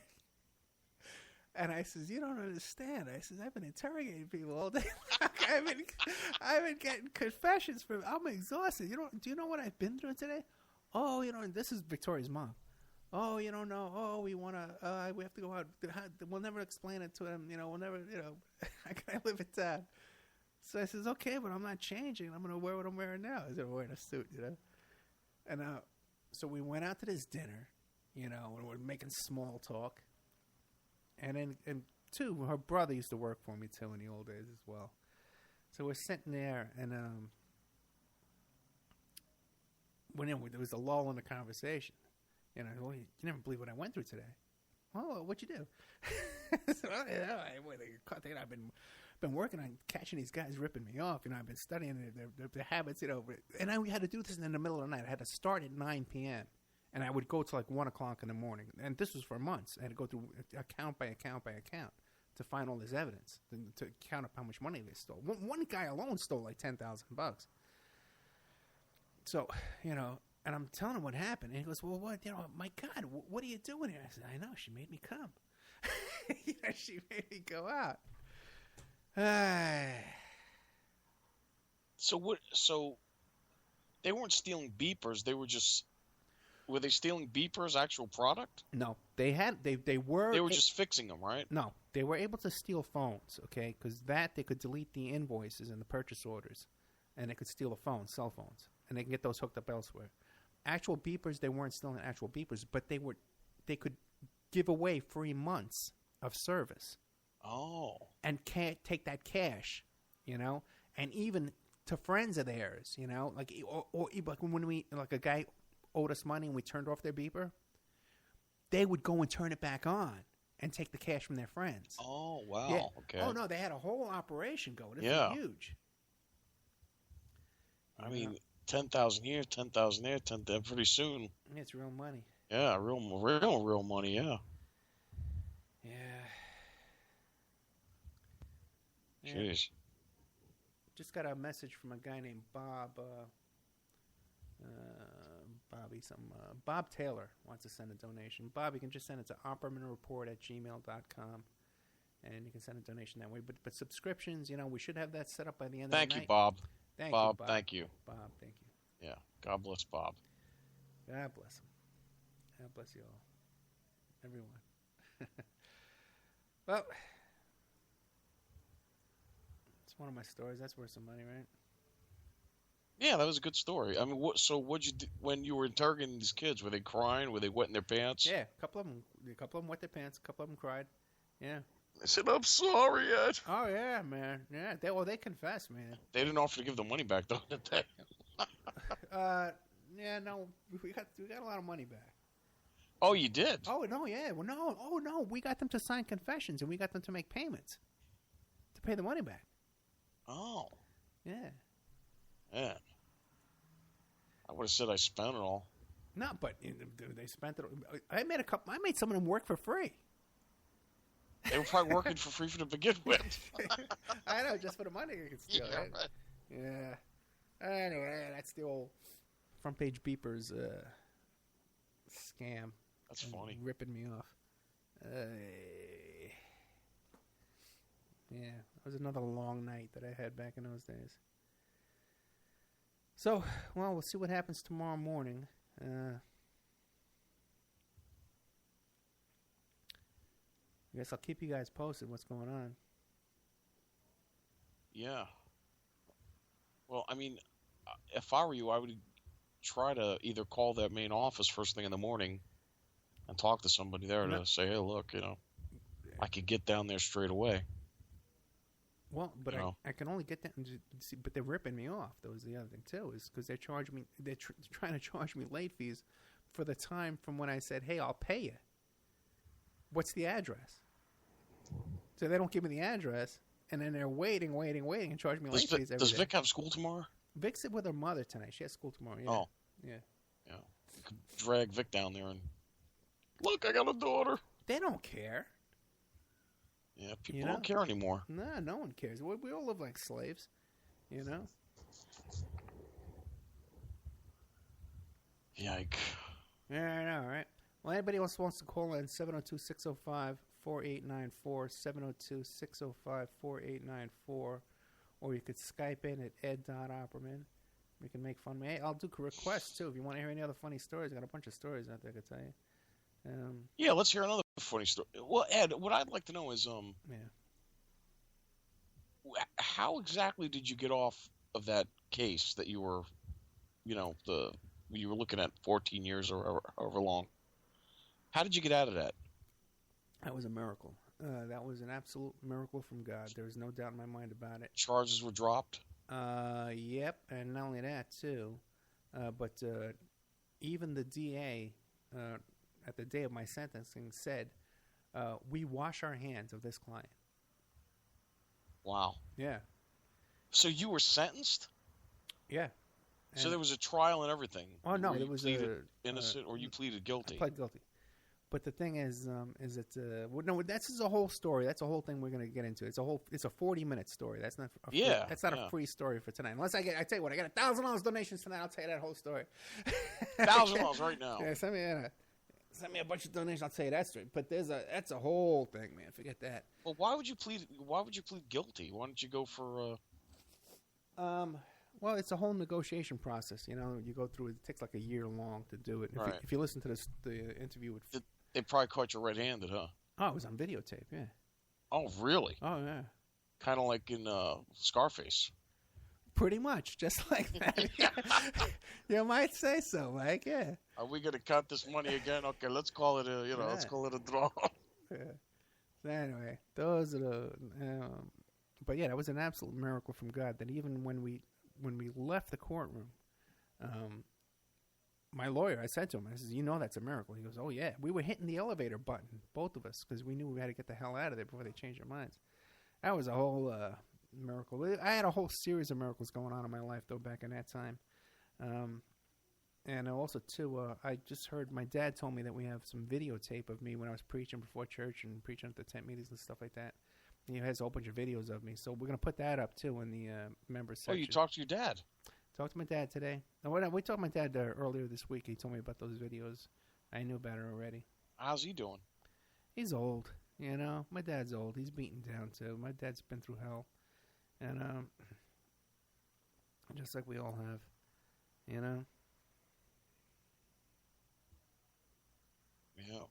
And I says, "You don't understand." I says, "I've been interrogating people all day long. I've been getting confessions from. I'm exhausted. Do you know what I've been through today? Oh, this is Victoria's mom. Oh, you don't know. Oh, we have to go out. We'll never explain it to him. We'll never, I live in town." So I says, "Okay, but I'm not changing. I'm going to wear what I'm wearing now." I said, "I'm wearing a suit, And so we went out to this dinner, and we're making small talk. And two, her brother used to work for me, too, in the old days as well. So we're sitting there, and there was a lull in the conversation. Well, you never believe what I went through today. "Oh, what'd you do?" So, I've been working on catching these guys ripping me off. I've been studying their habits, And I had to do this in the middle of the night. I had to start at 9 p.m. And I would go to like 1 o'clock in the morning. And this was for months. I had to go through account by account by account to find all this evidence, to count up how much money they stole. One guy alone stole like $10,000. So, and I'm telling him what happened. And he goes, "Well, what, my God, what are you doing here?" I said, "I know, she made me come." She made me go out. So they weren't stealing beepers. They were just, were they stealing beepers, actual product? No, they were. They were just fixing them, right? No, they were able to steal phones, okay? Because they could delete the invoices and the purchase orders, and they could steal the phones, cell phones, and they can get those hooked up elsewhere. Actual beepers, they weren't stealing actual beepers, but they could give away free months of service. Oh. And can't take that cash, and even to friends of theirs, or like when like a guy owed us money and we turned off their beeper, they would go and turn it back on and take the cash from their friends. Oh, wow. Yeah. Okay. Oh, no, they had a whole operation going. It Yeah. was huge. I mean, 10,000 here, 10,000 there, 10,000 pretty soon. It's real money. Yeah, real money, yeah. Yeah. Jeez. Just got a message from a guy named Bob. Bob Taylor wants to send a donation. Bob, you can just send it to oppermanreport@gmail.com, and you can send a donation that way. But subscriptions, we should have that set up by the end of the night. Thank you, Bob. Thank you, Bob. Thank you. Bob, thank you. Yeah. God bless Bob. God bless him. God bless you all. Everyone. Well, it's one of my stories. That's worth some money, right? Yeah, that was a good story. I mean, what'd you do when you were interrogating these kids? Were they crying? Were they wetting their pants? Yeah, a couple of them wet their pants. A couple of them cried. Yeah. They said, "I'm sorry, Ed." Oh yeah, man. Yeah, they confessed, man. They didn't offer to give the money back, though, did they? Yeah, no, we got a lot of money back. Oh, you did? Oh no, yeah, well, no, we got them to sign confessions and we got them to make payments to pay the money back. Oh. Yeah. Man. I would have said I spent it all. No, but they spent it. I made some of them work for free. They were probably working for free to begin with. I know, just for the money you can steal, Yeah, right? right. Yeah. Anyway, that's the old front page beepers scam. That's funny. Ripping me off. Yeah, it was another long night that I had back in those days. So, well, we'll see what happens tomorrow morning. I guess I'll keep you guys posted what's going on. Yeah. Well, I mean, if I were you, I would try to either call that main office first thing in the morning and talk to somebody there to say, hey, look, I could get down there straight away. Well, but I can only get that, but they're ripping me off. That was the other thing too, is because they're trying to charge me late fees for the time from when I said, "Hey, I'll pay you." What's the address? So they don't give me the address, and then they're waiting, and charge me late fees every day. Does Vic have school tomorrow? Vic's with her mother tonight. She has school tomorrow. Yeah. Oh, yeah. You could drag Vic down there and look, I got a daughter. They don't care. Yeah, people don't care anymore. Nah, no one cares. We all live like slaves, Yike. Yeah, I know, right? Well, anybody else wants to call in, 702-605-4894, 702-605-4894, or you could Skype in at ed.opperman. We can make fun of me. Hey, I'll do requests, too. If you want to hear any other funny stories, I got a bunch of stories out there I could tell you. Yeah, let's hear another funny story. Well, Ed, what I'd like to know is, how exactly did you get off of that case that you were, you were looking at 14 years or however long? How did you get out of that? That was a miracle. That was an absolute miracle from God. There was no doubt in my mind about it. Charges were dropped? Yep, and not only that, too, but even the DA, at the day of my sentencing, said, we wash our hands of this client. Wow. Yeah. So you were sentenced? Yeah. So there was a trial and everything? Oh, no, there was innocent or you pleaded guilty? I pled guilty. But the thing is that that's a whole story. That's a whole thing we're going to get into. It's a 40-minute story. That's not a free story for tonight. Unless I tell you what, I got $1,000 donations tonight. I'll tell you that whole story. $1,000 right now. Yeah, send me a bunch of donations. I'll tell you that story. But that's a whole thing, man. Forget that. Well, why would you plead guilty? Why don't you go for? Well, it's a whole negotiation process. You go through it. It takes like a year long to do it. Right. If you listen to the interview with, they probably caught you red-handed, huh? Oh, it was on videotape. Yeah. Oh, really? Oh, yeah. Kind of like in Scarface. Pretty much, just like that. You might say so, Mike. Yeah. Are we gonna count this money again? Okay, let's call it a let's call it a draw. Yeah. So anyway, those are the. But yeah, that was an absolute miracle from God. That even when we left the courtroom, my lawyer, I said to him, I said, "You know that's a miracle." He goes, "Oh yeah." We were hitting the elevator button, both of us, because we knew we had to get the hell out of there before they changed their minds. That was a whole miracle. I had a whole series of miracles going on in my life though back in that time. And also, too, I just heard my dad told me that we have some videotape of me when I was preaching before church and preaching at the tent meetings and stuff like that. He has a whole bunch of videos of me. So we're going to put that up, too, in the members section. Oh, you talked to your dad? Talked to my dad today. We talked to my dad earlier this week. He told me about those videos. I knew about it already. How's he doing? He's old, you know. My dad's old. He's beaten down, too. My dad's been through hell. And just like we all have, you know. Yeah.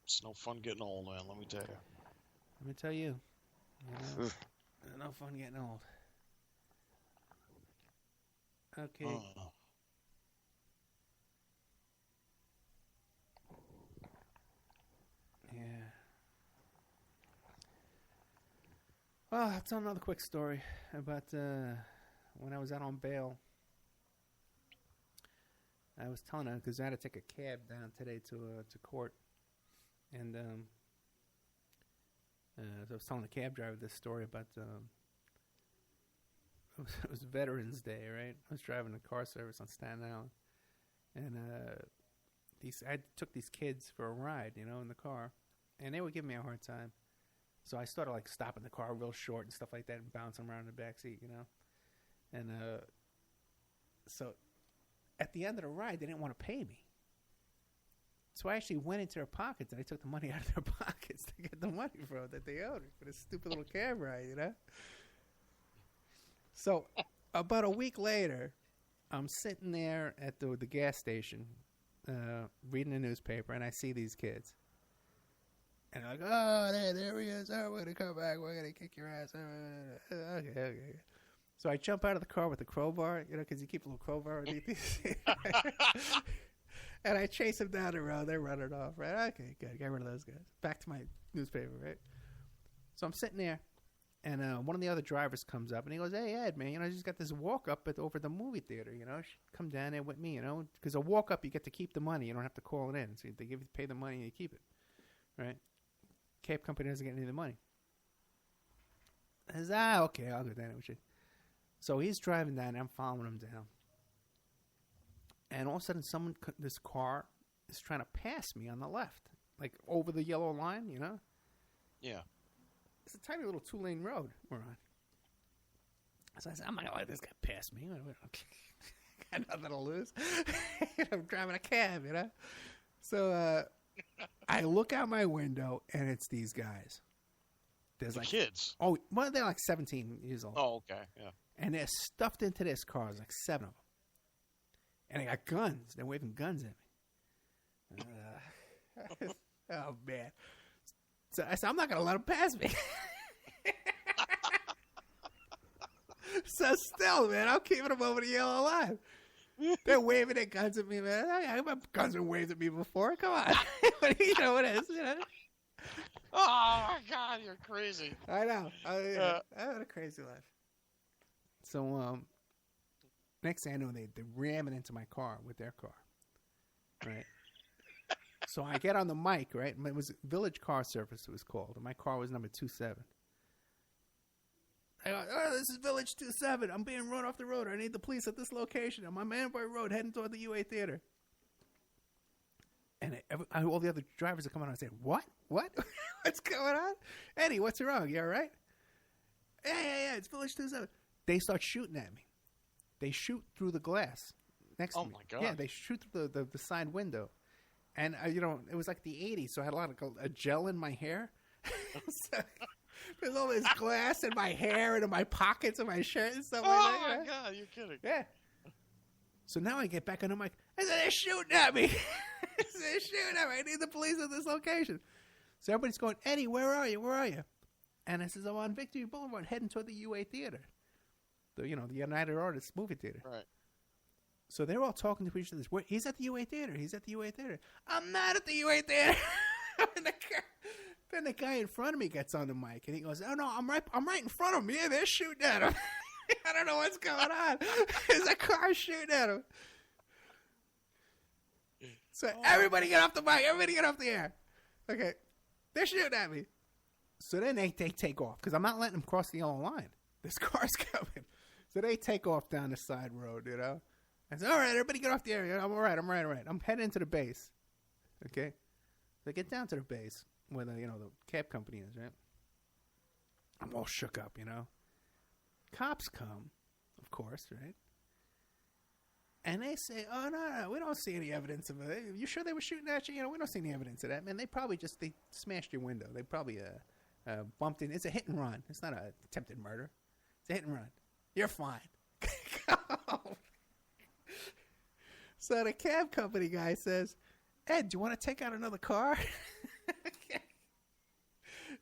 It's no fun getting old, man, let me tell you. Let me tell you. It's no fun getting old. Okay. Yeah. Well, I'll tell another quick story about when I was out on bail. I was telling her because I had to take a cab down today to court, and so I was telling the cab driver this story about it was Veterans Day, right? I was driving a car service on Staten Island, and I took these kids for a ride, you know, in the car, and they were giving me a hard time. So I started like stopping the car real short and stuff like that, and bouncing around in the back seat, you know, and so. At the end of the ride, they didn't want to pay me. So I actually went into their pockets, and I took the money out of their pockets to get the money from that they owed me for this stupid little cab ride, you know? So about a week later, I'm sitting there at the gas station reading the newspaper, and I see these kids. And they're like, oh, there he is. Oh, we're going to come back. We're going to kick your ass. Okay. So I jump out of the car with a crowbar, you know, because you keep a little crowbar underneath these. And I chase them down the road. They're running off, right? Okay, good. Get rid of those guys. Back to my newspaper, right? So I'm sitting there, and one of the other drivers comes up, and he goes, hey, Ed, man, you know, I just got this walk-up over the movie theater, you know. Come down there with me, you know. Because a walk-up, you get to keep the money. You don't have to call it in. So they pay the money, and you keep it, right? Cab company doesn't get any of the money. I says, okay, I'll go down there with you. So he's driving down, and I'm following him down. And all of a sudden, this car is trying to pass me on the left, like over the yellow line, you know? Yeah. It's a tiny little 2-lane road we're on. So I said, I'm not going to let this guy pass me. I got nothing to lose. I'm driving a cab, you know? So I look out my window, and it's these guys. There's like kids. Oh, well, they're like 17 years old. Oh, okay, yeah. And they're stuffed into this car. There's like 7 of them. And they got guns. They're waving guns at me. Oh, man. So I said, I'm not going to let them pass me. So still, man, I'm keeping them over the yellow line. They're waving their guns at me, man. My guns have waved at me before. Come on. You know what it is, you know? Oh, my God, you're crazy. I know. I had a crazy life. So, next thing I know, they're ramming into my car with their car, right? So I get on the mic, right? It was Village Car Service, it was called. And my car was number 27. I go, this is Village 27. I'm being run off the road. I need the police at this location. I'm on Manboy Road heading toward the UA Theater. And all the other drivers are coming on and saying, what? What's going on? Eddie, what's wrong? You all right? Yeah, it's Village 27. They start shooting at me. They shoot through the glass next to me. Oh, my God. Yeah, they shoot through the side window. And, you know, it was like the 80s, so I had a lot of gel in my hair. So, there's all this glass in my hair and in my pockets and my shirt and stuff like that. Oh, my God, you're kidding. Yeah. So now I get back on the mic. I said, they're shooting at me. They're shooting at me. I need the police at this location. So everybody's going, Eddie, where are you? And I says, I'm on Victory Boulevard heading toward the UA Theater. the United Artists movie theater. Right. So they're all talking to each other. He's at the UA theater. He's at the UA theater. I'm not at the UA theater. Then the guy in front of me gets on the mic and he goes, "Oh no, I'm right in front of him. Yeah, they're shooting at him." I don't know what's going on. There's a car shooting at him. So everybody get off the mic. Everybody get off the air. Okay, they're shooting at me. So then they take off because I'm not letting them cross the yellow line. This car's coming. So they take off down the side road. I said, "All right, everybody get off the area. I'm all right. I'm heading into the base." Okay. So I get down to the base where the cab company is, right? I'm all shook up, Cops come, of course, right? And they say, "Oh, no, we don't see any evidence of it. You sure they were shooting at you? We don't see any evidence of that." Man, they probably they smashed your window. They probably bumped in. It's a hit and run. It's not a attempted murder. It's a hit and run. You're fine. So the cab company guy says, "Ed, do you want to take out another car?"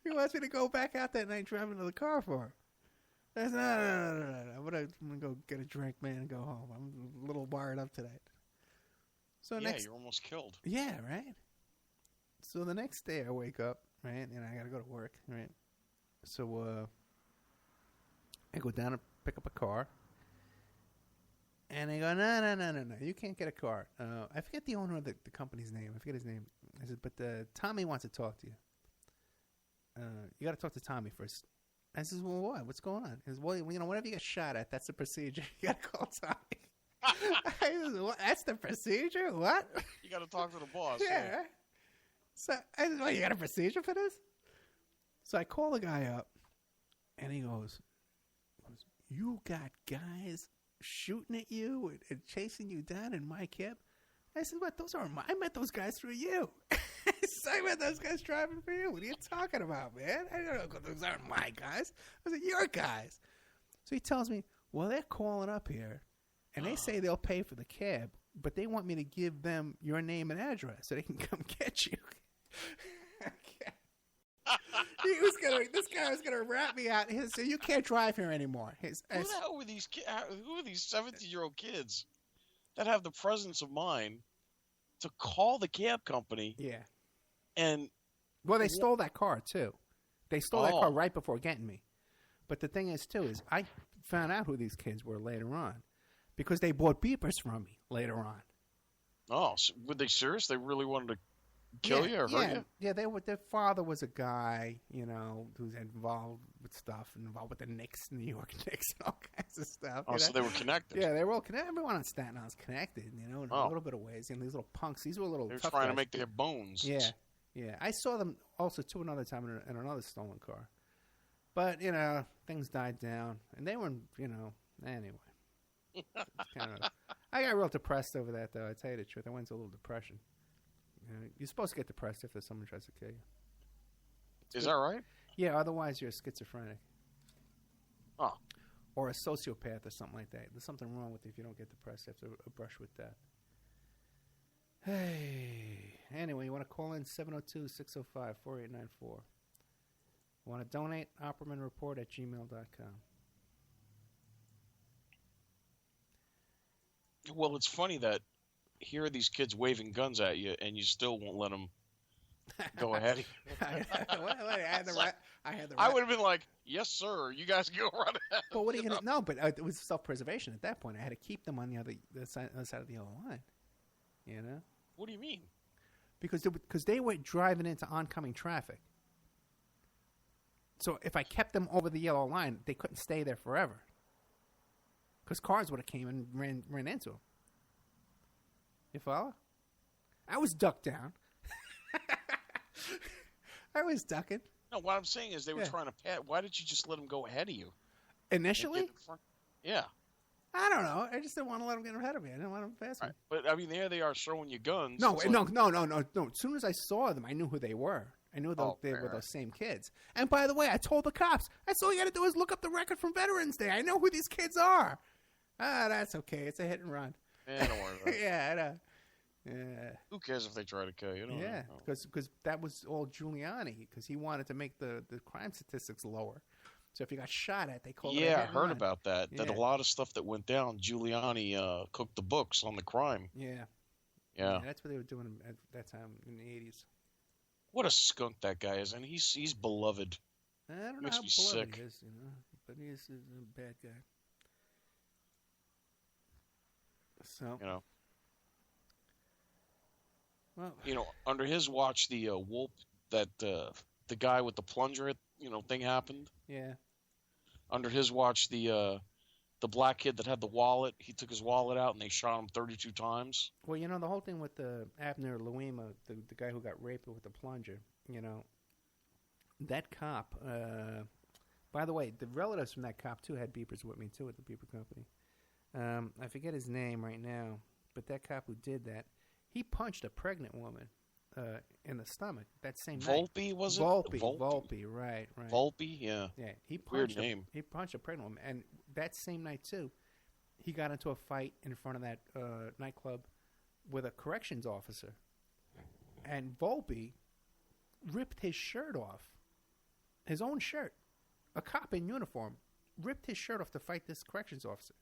He wants me to go back out that night and drive another car for him. I said, no. I'm gonna go get a drink, man, and go home. I'm a little wired up tonight. So you're almost killed. Yeah, right. So the next day I wake up, right, and I gotta go to work, right. So I go down and pick up a car, and they go, no, you can't get a car. I forget the owner of the company's name. I forget his name. I said, but Tommy wants to talk to you. You got to talk to Tommy first. I says, well, what? What's going on? He says, well, whenever you get shot at, that's the procedure. You got to call Tommy. I says, what? That's the procedure? What? You got to talk to the boss. Yeah. So I said, well, you got a procedure for this? So I call the guy up, and he goes, you got guys shooting at you and chasing you down in my cab? I said, what? Those aren't I met those guys through you. I met those guys driving for you. What are you talking about, man? I don't know. Those aren't my guys. I said, your guys. So he tells me, well, they're calling up here, and they say they'll pay for the cab, but they want me to give them your name and address so they can come get you. This guy was gonna rat me out. He said, you can't drive here anymore. Who the hell were these kids? Who are these 17-year-old kids that have the presence of mind to call the cab company? Yeah. And they stole that car too. They stole that car right before getting me. But the thing is too is I found out who these kids were later on because they bought beepers from me later on. Oh, so were they serious? They really wanted to kill you or hurt you? Yeah, their father was a guy, who's involved with stuff, involved with the Knicks, New York Knicks, and all kinds of stuff. Oh, so they were connected. Yeah, they were all connected. Everyone on Staten Island's connected, in a little bit of ways. These little punks, these were little. They were tough trying guys. to make their bones. Yeah. I saw them also too another time in another stolen car, but things died down, and they were, anyway. I got real depressed over that, though. I tell you the truth, I went into a little depression. You're supposed to get depressed if someone tries to kill you. Is that right? Yeah, otherwise you're schizophrenic. Oh. Or a sociopath or something like that. There's something wrong with you if you don't get depressed. You have to brush with that. Hey. Anyway, you want to call in 702-605-4894. Want to donate? OppermanReport@gmail.com. Well, it's funny that here are these kids waving guns at you, and you still won't let them go ahead. I would have been like, "Yes, sir. You guys go right ahead." But what are you gonna? No, but it was self-preservation at that point. I had to keep them on the other side of the yellow line. What do you mean? Because they were driving into oncoming traffic. So if I kept them over the yellow line, they couldn't stay there forever. Because cars would have came and ran into them. You follow? I was ducked down. I was ducking. No, what I'm saying is they were trying to pat. Why did you just let them go ahead of you? Initially? Yeah. I don't know. I just didn't want to let them get ahead of me. I didn't want them to pass me. Right. But, I mean, there they are showing you guns. No. As soon as I saw them, I knew who they were. I knew they were those same kids. And by the way, I told the cops, that's all you got to do is look up the record from Veterans Day. I know who these kids are. That's okay. It's a hit and run. Yeah, don't worry about it. Yeah, I know. Yeah. Who cares if they try to kill you? Because that was all Giuliani, because he wanted to make the crime statistics lower. So if you got shot at, they call it a Yeah, I hit and heard run. about that. That a Yeah. lot of stuff that went down, Giuliani cooked the books on the crime. Yeah. Yeah. That's what they were doing at that time in the 80s. What a skunk that guy is, and he's beloved. I don't know Makes how me beloved sick. he is, but he is a bad guy. So, You know. well, Under his watch, the the guy with the plunger, thing happened. yeah. Under his watch, the black kid that had the wallet, he took his wallet out and they shot him 32 times. Well, the whole thing with Abner Louima, the guy who got raped with the plunger, that cop, by the way, the relatives from that cop, too, had beepers with me, too, at the beeper company. I forget his name right now, but that cop who did that, he punched a pregnant woman in the stomach that same night. Volpe, was it? Volpe, right. Volpe, yeah. Yeah, Weird name. He punched a pregnant woman, and that same night, too, he got into a fight in front of that nightclub with a corrections officer. And Volpe ripped his shirt off, his own shirt. A cop in uniform ripped his shirt off to fight this corrections officer.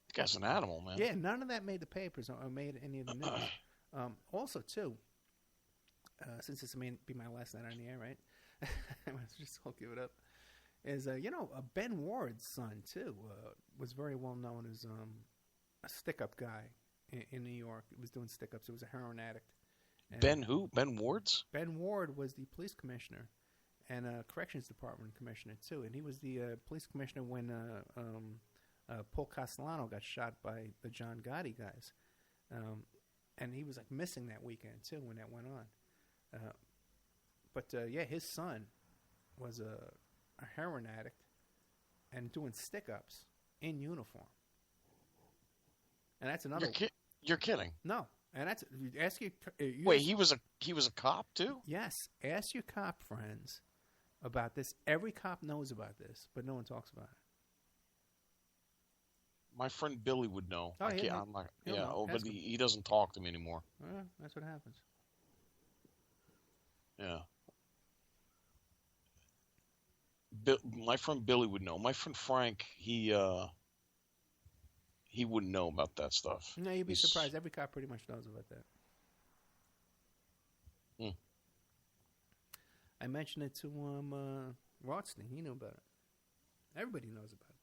This guy's an animal, man. Yeah, none of that made the papers or made any of the news. Also, too, since this may be my last night on the air, right? I must just all give it up. Is Ben Ward's son too was very well known as a stick-up guy in New York. He was doing stick-ups. He was a heroin addict. And Ben who? Ben Ward's? Ben Ward was the police commissioner and corrections department commissioner too. And he was the police commissioner when Paul Castellano got shot by the John Gotti guys. And he was like missing that weekend too when that went on. But his son was a heroin addict and doing stick-ups in uniform. And that's another. You're kidding. No, and that's ask your. Wait, he was a cop too? Yes, ask your cop friends about this. Every cop knows about this, but no one talks about it. My friend Billy would know. Oh, I can't. know. I'm not. He'll Yeah. know. Oh, but Ask him. he doesn't talk to me anymore. That's what happens. Yeah. My friend Billy would know. My friend Frank, he wouldn't know about that stuff. No, you'd be surprised. Every cop pretty much knows about that. I mentioned it to Rothstein. He knew about it. Everybody knows about it.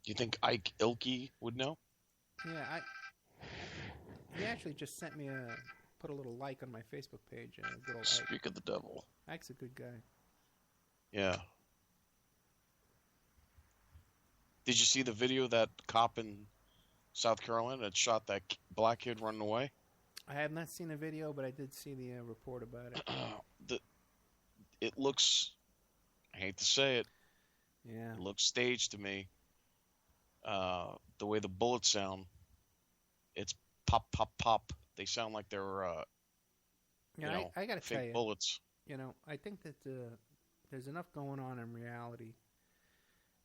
Do you think Ike Ilke would know? Yeah, he actually just sent me put a little like on my Facebook page. Good old Ike. Speak of the devil. Ike's a good guy. Yeah. Did you see the video of that cop in South Carolina that shot that black kid running away? I have not seen the video, but I did see the report about it. It looks, I hate to say it, Yeah. it looks staged to me. The way the bullets sound, it's pop, pop, pop. They sound like they're, I got to tell fake you, bullets. I think that there's enough going on in reality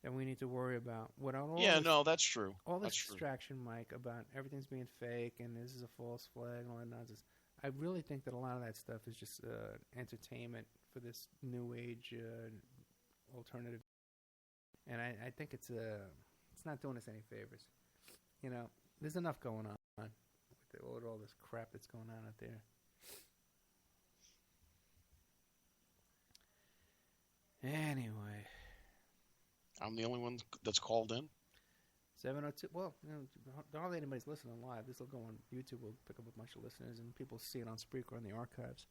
that we need to worry about. Without all this, No, that's true. all this That's true. distraction, Mike, about everything's being fake and this is a false flag and all that nonsense. I really think that a lot of that stuff is just entertainment for this new age alternative. And I think it's not doing us any favors. There's enough going on with all this crap that's going on out there. Anyway, I'm the only one that's called in. 702. Well, hardly anybody's listening live. This will go on YouTube. We'll pick up a bunch of listeners, and people see it on Spreaker on the archives.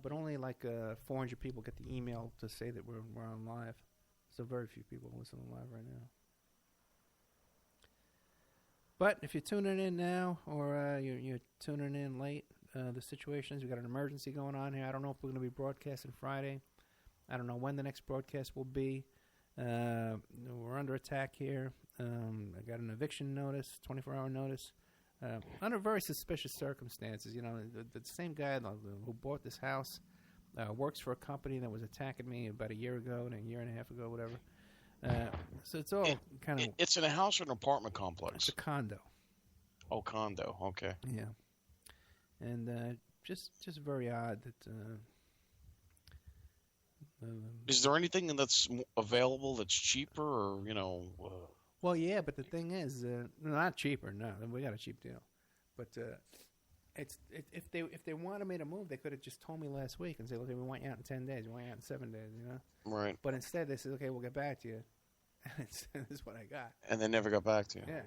But only like 400 people get the email to say that we're on live. So very few people listening live right now. But if you're tuning in now, or you're tuning in late, the situation is we've got an emergency going on here. I don't know if we're going to be broadcasting Friday. I don't know when the next broadcast will be. We're under attack here. I got an eviction notice, 24-hour notice, under very suspicious circumstances. The same guy who bought this house works for a company that was attacking me about a year ago and a year and a half ago, whatever. So it's all kind of... It's in a house or an apartment complex? It's a condo. Oh, condo. Okay. Yeah. And just very odd that Is there anything that's available that's cheaper, or Well, yeah, but the thing is, not cheaper. No, we got a cheap deal. But if they wanted me to move, they could have just told me last week and said, "Okay, we want you out in 10 days. We want you out in 7 days." Right. But instead, they said, "Okay, we'll get back to you." And this is what I got. And they never got back to you. Yeah.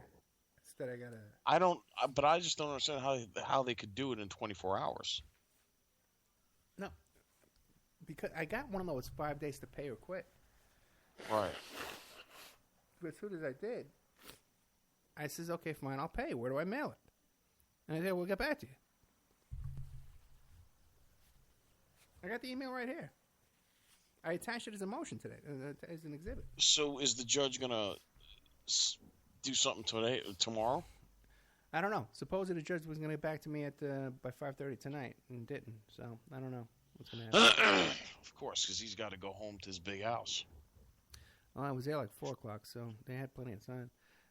Instead, I got a. I don't. But I just don't understand how they could do it in 24 hours. No. Because I got one of those 5 days to pay or quit. Right. But as soon as I did, I says, "Okay, fine, I'll pay. Where do I mail it?" And I said, "We'll get back to you." I got the email right here. I attached it as a motion today, as an exhibit. So is the judge gonna do something tomorrow? I don't know. Supposedly the judge was going to get back to me by 5:30 tonight, and didn't. So I don't know what's going to happen. Of course, because he's got to go home to his big house. Well, I was there like 4 o'clock, so they had plenty of time.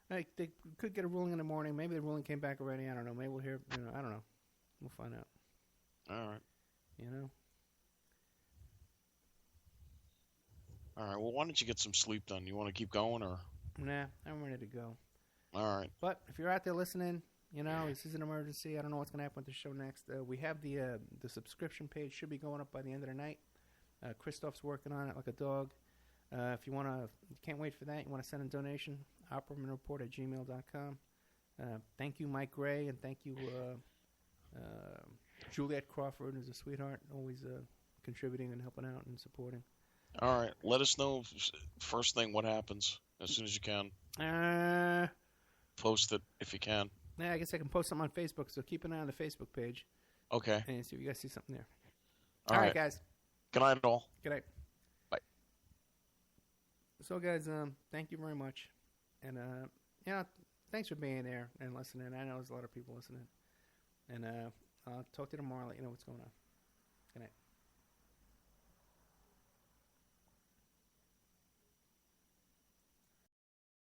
They could get a ruling in the morning. Maybe the ruling came back already. I don't know. Maybe we'll hear. I don't know. We'll find out. All right. All right. Well, why don't you get some sleep then? You want to keep going, or? Nah, I'm ready to go. All right. But if you're out there listening, this is an emergency. I don't know what's going to happen with the show next. We have the subscription page should be going up by the end of the night. Christoph's working on it like a dog. If you can't wait for that, you want to send a donation, oppermanreport@gmail.com. Thank you, Mike Gray, and thank you, Juliet Crawford, who's a sweetheart, always contributing and helping out and supporting. All right. Let us know first thing what happens as soon as you can. Post it if you can. Yeah, I guess I can post something on Facebook, so keep an eye on the Facebook page. Okay. And see if you guys see something there. All right, guys. Good night, all. Good night. Bye. So, guys, thank you very much. And, thanks for being there and listening. I know there's a lot of people listening. And I'll talk to you tomorrow, let you know what's going on. Good night.